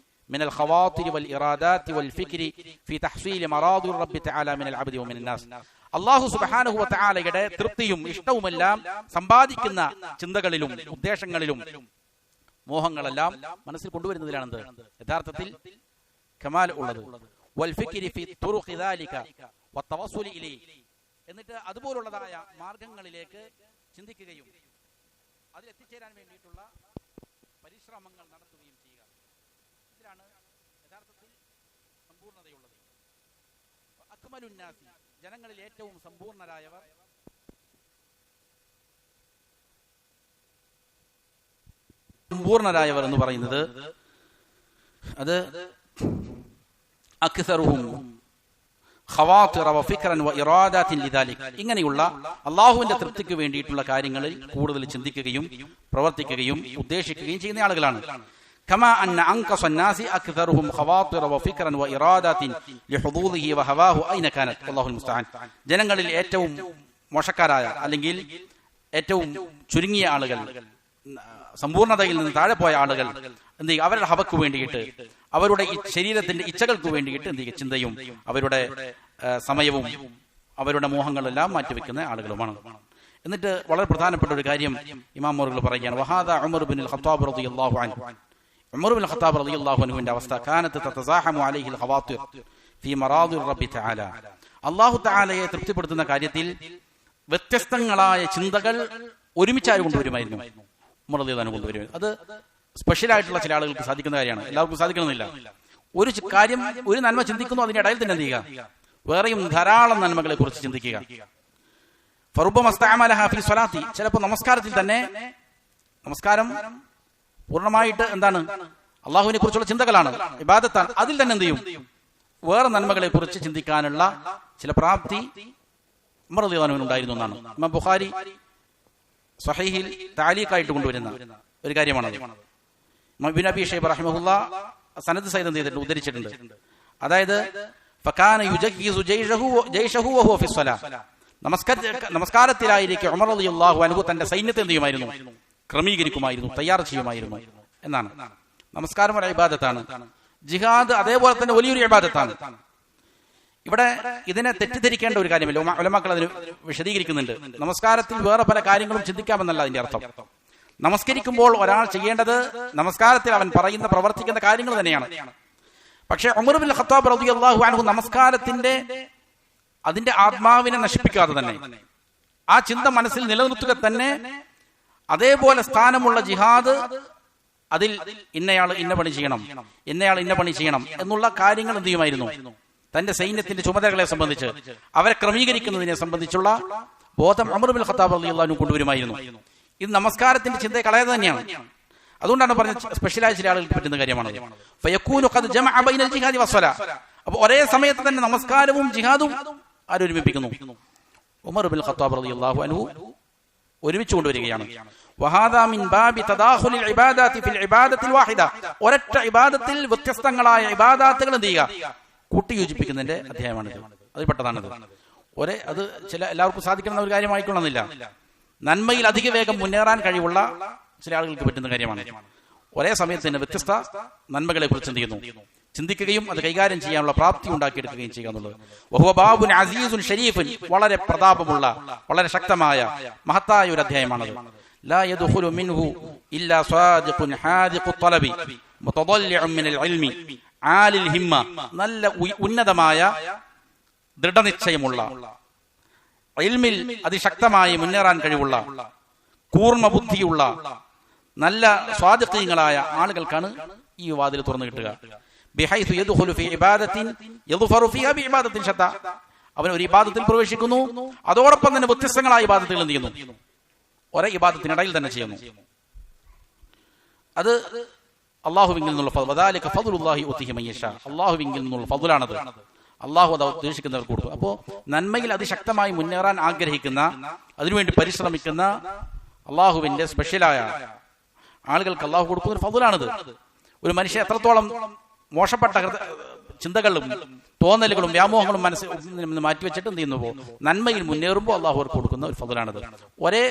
മിനൽ ഖവാതിരി വൽ ഇറാദാതി വൽ ഫിക്രി ഫി തഹ്സീലി മറാദി റബ്ബി തആല മിനൽ അബ്ദി വമിനൻ നാസ്. അല്ലാഹു സുബ്ഹാനഹു വ തആലയുടെ തൃപ്തിയും ഇഷ്ടവുമെല്ലാം സമ്പാദിക്കുന്ന ചിന്തകളിലും ഉദ്ദേശങ്ങളിലും മോഹങ്ങളെല്ലാം മനസ്സിൽ കൊണ്ടുവരുന്നതിലാണ് യഥാർത്ഥത്തിൽ കമാൽ ഉള്ളത്. വൽ ഫിക്രി ഫി തുറുഖി ദാലിക വതവസ്സുലി ഇലൈഹി, എന്നിട്ട് അതുപോലുള്ളതായ മാർഗങ്ങളിലേക്ക് ചിന്തിക്കുകയും അതിൽ എത്തിച്ചേരാൻ വേണ്ടിയിട്ടുള്ള പരിശ്രമങ്ങൾ നടത്തുകയും ചെയ്യുക. ഇതിലാണ് യഥാർത്ഥത്തിൽ സമ്പൂർണതയുള്ളത്. അക്മലുന്നാസി, ജനങ്ങളിൽ ഏറ്റവും സമ്പൂർണരായവർ, എന്ന് പറയുന്നത് അത് അക്സറുഹും ഖവാതിറ വ ഫിക്റൻ വ ഇറാദാത്തിൻ ലിദാലിക്, ഇങ്ങനെയുള്ള അല്ലാഹുവിന്റെ തൃപ്തിക്ക് വേണ്ടിയിട്ടുള്ള കാര്യങ്ങളിൽ കൂടുതൽ ചിന്തിക്കുകയും പ്രവർത്തിക്കുകയും ഉദ്ദേശിക്കുകയും ചെയ്യുന്ന ആളുകളാണ്. കമാ അന്ന അൻഖസ നാസി അക്സറുഹും ഖവാതിറ വ ഫിക്റൻ വ ഇറാദാത്തിൻ ലിഹുദൂദിഹി വ ഹവാഹു ഐന കാനത് വല്ലാഹുൽ മുസ്തആൻ. ജനങ്ങളിൽ ഏറ്റവും മോശക്കാരായ, അല്ലെങ്കിൽ ഏറ്റവും ചുരുങ്ങിയ ആളുകൾ, സമ്പൂർണതയിൽ നിന്ന് താഴെ പോയ ആളുകൾ എന്ത് ചെയ്യും? അവരുടെ ഹവക്ക് വേണ്ടിയിട്ട്, അവരുടെ ശരീരത്തിന്റെ ഇച്ഛകൾക്ക് വേണ്ടിയിട്ട് എന്ത് ചെയ്യും? ചിന്തയും അവരുടെ സമയവും അവരുടെ മോഹങ്ങളെല്ലാം മാറ്റിവെക്കുന്ന ആളുകളുമാണ്. എന്നിട്ട് വളരെ പ്രധാനപ്പെട്ട ഒരു കാര്യം ഇമാം അവറുകൾ പറയുകയാണ്, വഹാദ ഉമർ ഇബ്നുൽ ഖത്താബ് റളിയല്ലാഹു അൻഹു. ഉമർ ഇബ്നുൽ ഖത്താബ് റളിയല്ലാഹു അൻഹുവിന്റെ അവസ്ഥ കാനത്ത് തതസാഹമു അലൈഹിൽ ഖവാതിർ ഫീ മറാദിർ റബ്ബി തആല. അല്ലാഹു തആലയെ തൃപ്തിപ്പെടുത്തുന്ന കാര്യത്തിൽ വ്യത്യസ്തങ്ങളായ ചിന്തകൾ ഒരുമിച്ചായി കൊണ്ടുവരുമായിരുന്നു. ഉമർ റളിയല്ലാഹു അൻഹു കൊണ്ടുവരുമായിരുന്നു. അത് സ്പെഷ്യലായിട്ടുള്ള ചില ആളുകൾക്ക് സാധിക്കുന്ന കാര്യമാണ്, എല്ലാവർക്കും സാധിക്കണമെന്നില്ല. ഒരു കാര്യം, ഒരു നന്മ ചിന്തിക്കുന്നു, അതിന്റെ ഇടയിൽ തന്നെ എന്ത് ചെയ്യുക, വേറെയും ധാരാളം നന്മകളെ കുറിച്ച് ചിന്തിക്കുക. ചിലപ്പോൾ നമസ്കാരത്തിൽ തന്നെ, നമസ്കാരം പൂർണ്ണമായിട്ട് എന്താണ്, അള്ളാഹുവിനെ കുറിച്ചുള്ള ചിന്തകളാണ്, ഇബാദത്താണ്. അതിൽ തന്നെ എന്ത് ചെയ്യും, വേറെ നന്മകളെ കുറിച്ച് ചിന്തിക്കാനുള്ള ചില പ്രാപ്തി ഉമർ റളിയല്ലാഹു അൻഹു ഉണ്ടായിരുന്നു എന്നാണ് ഇമാം ബുഖാരി സ്വഹീഹിൽ തഅലീഖായിട്ട് കൊണ്ടുവരുന്ന ഒരു കാര്യമാണത്. ഇബ്നു അബീ ഷൈബ റഹിമഹുല്ലാ സനദ് സഹിതം ഉദ്ധരിച്ചിട്ടുണ്ട്. അതായത് ഫകാന യുജഹിസു ജൈഷഹു വഹുവ ഫി സ്വലാ. നമസ്കാരത്തിലായിരിക്കെ ഉമർ റളിയല്ലാഹു അൻഹു തന്റെ സൈന്യത്തെ എന്ത് ചെയ്യുമായിരുന്നു, ക്രമീകരിക്കുമായിരുന്നു, തയ്യാർ ചെയ്യുമായിരുന്നു എന്നാണ്. നമസ്കാരം ഒരു ഇബാദത്താണ്, ജിഹാദ് അതേപോലെ തന്നെ വലിയൊരു ഇബാദത്താണ്. ഇവിടെ ഇതിനെ തെറ്റിദ്ധരിക്കേണ്ട ഒരു കാര്യമില്ല. ഉലമാക്കൾ അതിന് വിശദീകരിക്കുന്നുണ്ട്. നമസ്കാരത്തിൽ വേറെ പല കാര്യങ്ങളും ചിന്തിക്കാമെന്നല്ല അതിന്റെ അർത്ഥം. നമസ്കരിക്കുമ്പോൾ ഒരാൾ ചെയ്യേണ്ടത് നമസ്കാരത്തിൽ അവൻ പറയുന്ന പ്രവർത്തിക്കുന്ന കാര്യങ്ങൾ തന്നെയാണ്. പക്ഷെ ഉമർ ഇബ്നുൽ ഖത്താബ് റളിയല്ലാഹു അൻഹു നമസ്കാരത്തിന്റെ അതിന്റെ ആത്മാവിനെ നശിപ്പിക്കാതെ തന്നെ, ആ ചിന്ത മനസ്സിൽ നിലനിർത്തുക തന്നെ, അതേപോലെ സ്ഥാനമുള്ള ജിഹാദ്, അതിൽ ഇന്നയാൾ ഇന്ന പണി ചെയ്യണം, ഇന്നയാൾ ഇന്ന പണി ചെയ്യണം എന്നുള്ള കാര്യങ്ങൾ എന്ത് ചെയ്യുമായിരുന്നു, തന്റെ സൈന്യത്തിന്റെ ചുമതലകളെ സംബന്ധിച്ച്, അവരെ ക്രമീകരിക്കുന്നതിനെ സംബന്ധിച്ചുള്ള ബോധം ഉമർ ഇബ്നുൽ ഖത്താബ് റളിയല്ലാഹു അൻഹു കൊണ്ടുവരുമായിരുന്നു. ഇത് നമസ്കാരത്തിന്റെ ചിന്തയെ കളയാതെ തന്നെയാണ്. അതുകൊണ്ടാണ് പറഞ്ഞത് സ്പെഷ്യലായ ചില ആളുകൾക്ക് പറ്റുന്ന കാര്യമാണ്. അപ്പൊ ഒരേ സമയത്ത് തന്നെ നമസ്കാരവും ജിഹാദും ആരൊരുമിപ്പിക്കുന്നു, ഉമർ ഇബ്നുൽ ഖത്താബ് റളിയല്ലാഹു അൻഹു ഒരുമിച്ച് കൊണ്ടുവരികയാണ്. വഹാദാ മിൻ ബാബി തദാഖുലിൽ ഇബാദാത്തി ഫിൽ ഇബാദത്തിൽ വാഹിദ. ഒരൊറ്റ ഇബാദത്തിൽ വ്യത്യസ്തങ്ങളായ ഇബാദത്തുകൾ എന്ത് ചെയ്യുക, കൂട്ടിയോജിപ്പിക്കുന്നതിന്റെ അധ്യായമാണിത്. അതിൽ പെട്ടതാണിത്. അത് ചില എല്ലാവർക്കും സാധിക്കുന്ന ഒരു കാര്യമായിക്കൊള്ളുന്നില്ല. നന്മയിൽ അധിക വേഗം മുന്നേറാൻ കഴിവുള്ള ചില ആളുകൾക്ക് പറ്റുന്ന കാര്യമാണ്. ഒരേ സമയത്ത് തന്നെ വ്യത്യസ്ത നന്മകളെ കുറിച്ച് ചിന്തിക്കുകയും അത് കൈകാര്യം ചെയ്യാനുള്ള പ്രാപ്തി ഉണ്ടാക്കിയെടുക്കുകയും ചെയ്യുക എന്നുള്ളത്. വഹുവ ബാബുൻ അസീസുൻ ഷരീഫുൻ, വളരെ പ്രതാപമുള്ള, വളരെ ശക്തമായ മഹത്തായ ഒരു അധ്യായമാണത്. ലാ യദ്ഖുലു മിൻഹു ഇല്ലാ സാദിഖുൻ ഹാദിഖു ത്വലബി മുതദല്ലിഉൻ മിനൽ ഇൽമി ആലിൽ ഹിമ്മ. നല്ല ഉന്നതമായ ദൃഢനിശ്ചയമുള്ള, ഇൽമിൽ അതിശക്തമായി മുന്നേറാൻ കഴിവുള്ള, കൂർമ്മ ബുദ്ധിയുള്ള, നല്ല സ്വാദിഖീങ്ങളായ ആളുകൾക്കാണ് ഈ വാതിൽ തുറന്നു കിട്ടുക. ബിഹൈസു യദ്ഖുലു ഫീ ഇബാദത്തിൻ യദ്ഫറു ഫീഹാ ബിഇബാദത്തിൻ ശത്താ. അവൻ ഒരു ഇബാദത്തിൽ പ്രവേശിക്കുന്നു, അതോടൊപ്പം തന്നെ വ്യത്യസ്തങ്ങളായ ഇബാദത്തുകൾ എന്ത് ചെയ്യുന്നു, ഒരേ ഇബാദത്തിനിടയിൽ തന്നെ ചെയ്യുന്നു. അത് അല്ലാഹുവിങ്കിൽ നിന്നുള്ള വദാലിക ഫദ്ലുല്ലാഹി യുതിഹി മൻ യശാ. അല്ലാഹുവിങ്കിൽ നിന്നുള്ള ഫദ്ലാണത്. അള്ളാഹു അത് ഉദ്ദേശിക്കുന്നവർക്ക് കൊടുക്കും. അപ്പോൾ നന്മയിൽ അതിശക്തമായി മുന്നേറാൻ ആഗ്രഹിക്കുന്ന, അതിനുവേണ്ടി പരിശ്രമിക്കുന്ന അള്ളാഹുവിന്റെ സ്പെഷ്യലായ ആളുകൾക്ക് അള്ളാഹു കൊടുക്കുന്ന ഒരു ഫദ്ലാണിത്. ഒരു മനുഷ്യൻ എത്രത്തോളം മോശപ്പെട്ട ചിന്തകളും തോന്നലുകളും വ്യാമോഹങ്ങളും മനസ്സിൽ നിന്ന് മാറ്റിവെച്ചിട്ട് എന്ത് ചെയ്യുന്നു, നന്മയിൽ മുന്നേറുമ്പോൾ അള്ളാഹു അവർക്ക് കൊടുക്കുന്ന ഒരു ഫദ്ലാണിത്. ഒരേ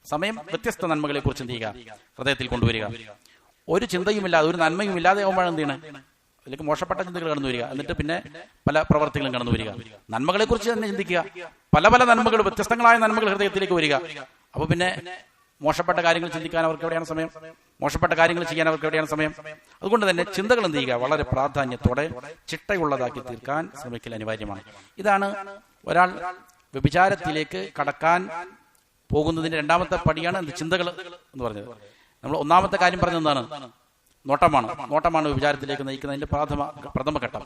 സമയം വ്യത്യസ്ത നന്മകളെ കുറിച്ച് എന്ത് ചെയ്യുക, ഹൃദയത്തിൽ കൊണ്ടുവരിക. ഒരു ചിന്തയുമില്ലാതെ, ഒരു നന്മയും ഇല്ലാതെ ആകുമ്പോഴാണ് എന്ത് ചെയ്യണം, അതിലേക്ക് മോശപ്പെട്ട ചിന്തകൾ കടന്നു വരിക. എന്നിട്ട് പിന്നെ പല പ്രവർത്തികളും കടന്നു വരിക. നന്മകളെ കുറിച്ച് തന്നെ ചിന്തിക്കുക, പല പല നന്മകൾ, വ്യത്യസ്തങ്ങളായ നന്മകൾ ഹൃദയത്തിലേക്ക് വരിക. അപ്പൊ പിന്നെ മോശപ്പെട്ട കാര്യങ്ങൾ ചിന്തിക്കാൻ അവർക്ക് എവിടെയാണ് സമയം, മോശപ്പെട്ട കാര്യങ്ങൾ ചെയ്യാൻ അവർക്ക് എവിടെയാണ് സമയം. അതുകൊണ്ട് തന്നെ ചിന്തകൾ എന്ത് ചെയ്യുക, വളരെ പ്രാധാന്യത്തോടെ ചിട്ടയുള്ളതാക്കി തീർക്കാൻ ശ്രമിക്കൽ അനിവാര്യമാണ്. ഇതാണ് ഒരാൾ വ്യഭിചാരത്തിലേക്ക് കടക്കാൻ പോകുന്നതിന്റെ രണ്ടാമത്തെ പടിയാണ് ചിന്തകൾ എന്ന് പറഞ്ഞത്. നമ്മൾ ഒന്നാമത്തെ കാര്യം പറഞ്ഞത് എന്താണ്, നോട്ടമാണ് വിചാരത്തിലേക്ക് നയിക്കുന്നതിന്റെ പ്രഥമ ഘട്ടം.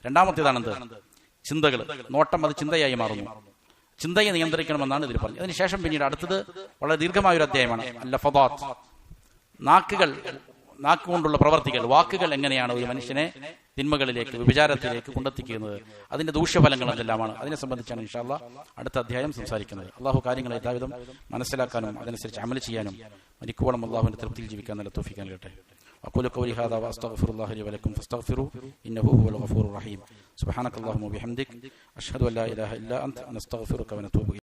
രണ്ടാമത്തേതാണ് ചിന്തകൾ. നോട്ടം അത് ചിന്തയായി മാറുന്നു. ചിന്തയെ നിയന്ത്രിക്കണമെന്നാണ് ഇതിൽ പറഞ്ഞത്. അതിനുശേഷം പിന്നീട് അടുത്തത് വളരെ ദീർഘമായ ഒരു അധ്യായമാണ് അൽ-ലഫദാത്ത്. നാക്കുകൊണ്ടുള്ള പ്രവർത്തികൾ, വാക്കുകൾ എങ്ങനെയാണ് ഒരു മനുഷ്യനെ തിന്മകളിലേക്ക്, വിചാരത്തിലേക്ക് കൊണ്ടെത്തിക്കുന്നത്, അതിന്റെ ദൂഷ്യഫലങ്ങൾ എന്തെല്ലാമാണ്, അതിനെ സംബന്ധിച്ചാണ് ഇൻഷാ അല്ലാഹ് അടുത്ത അധ്യായം സംസാരിക്കുന്നത്. അള്ളാഹു കാര്യങ്ങളെ യഥാവിധം മനസ്സിലാക്കാനും അതനുസരിച്ച് അമൽ ചെയ്യാനും മരിക്കുവോളം അള്ളാഹുവിന്റെ തൃപ്തിയിൽ ജീവിക്കാൻ നല്ല തൗഫീഖ് നൽകട്ടെ. أقول قولي هذا وأستغفر الله لي ولكم فاستغفروه إنه هو الغفور الرحيم. سبحانك اللهم وبحمدك أشهد أن لا إله إلا أنت نستغفرك ونتوب إليك.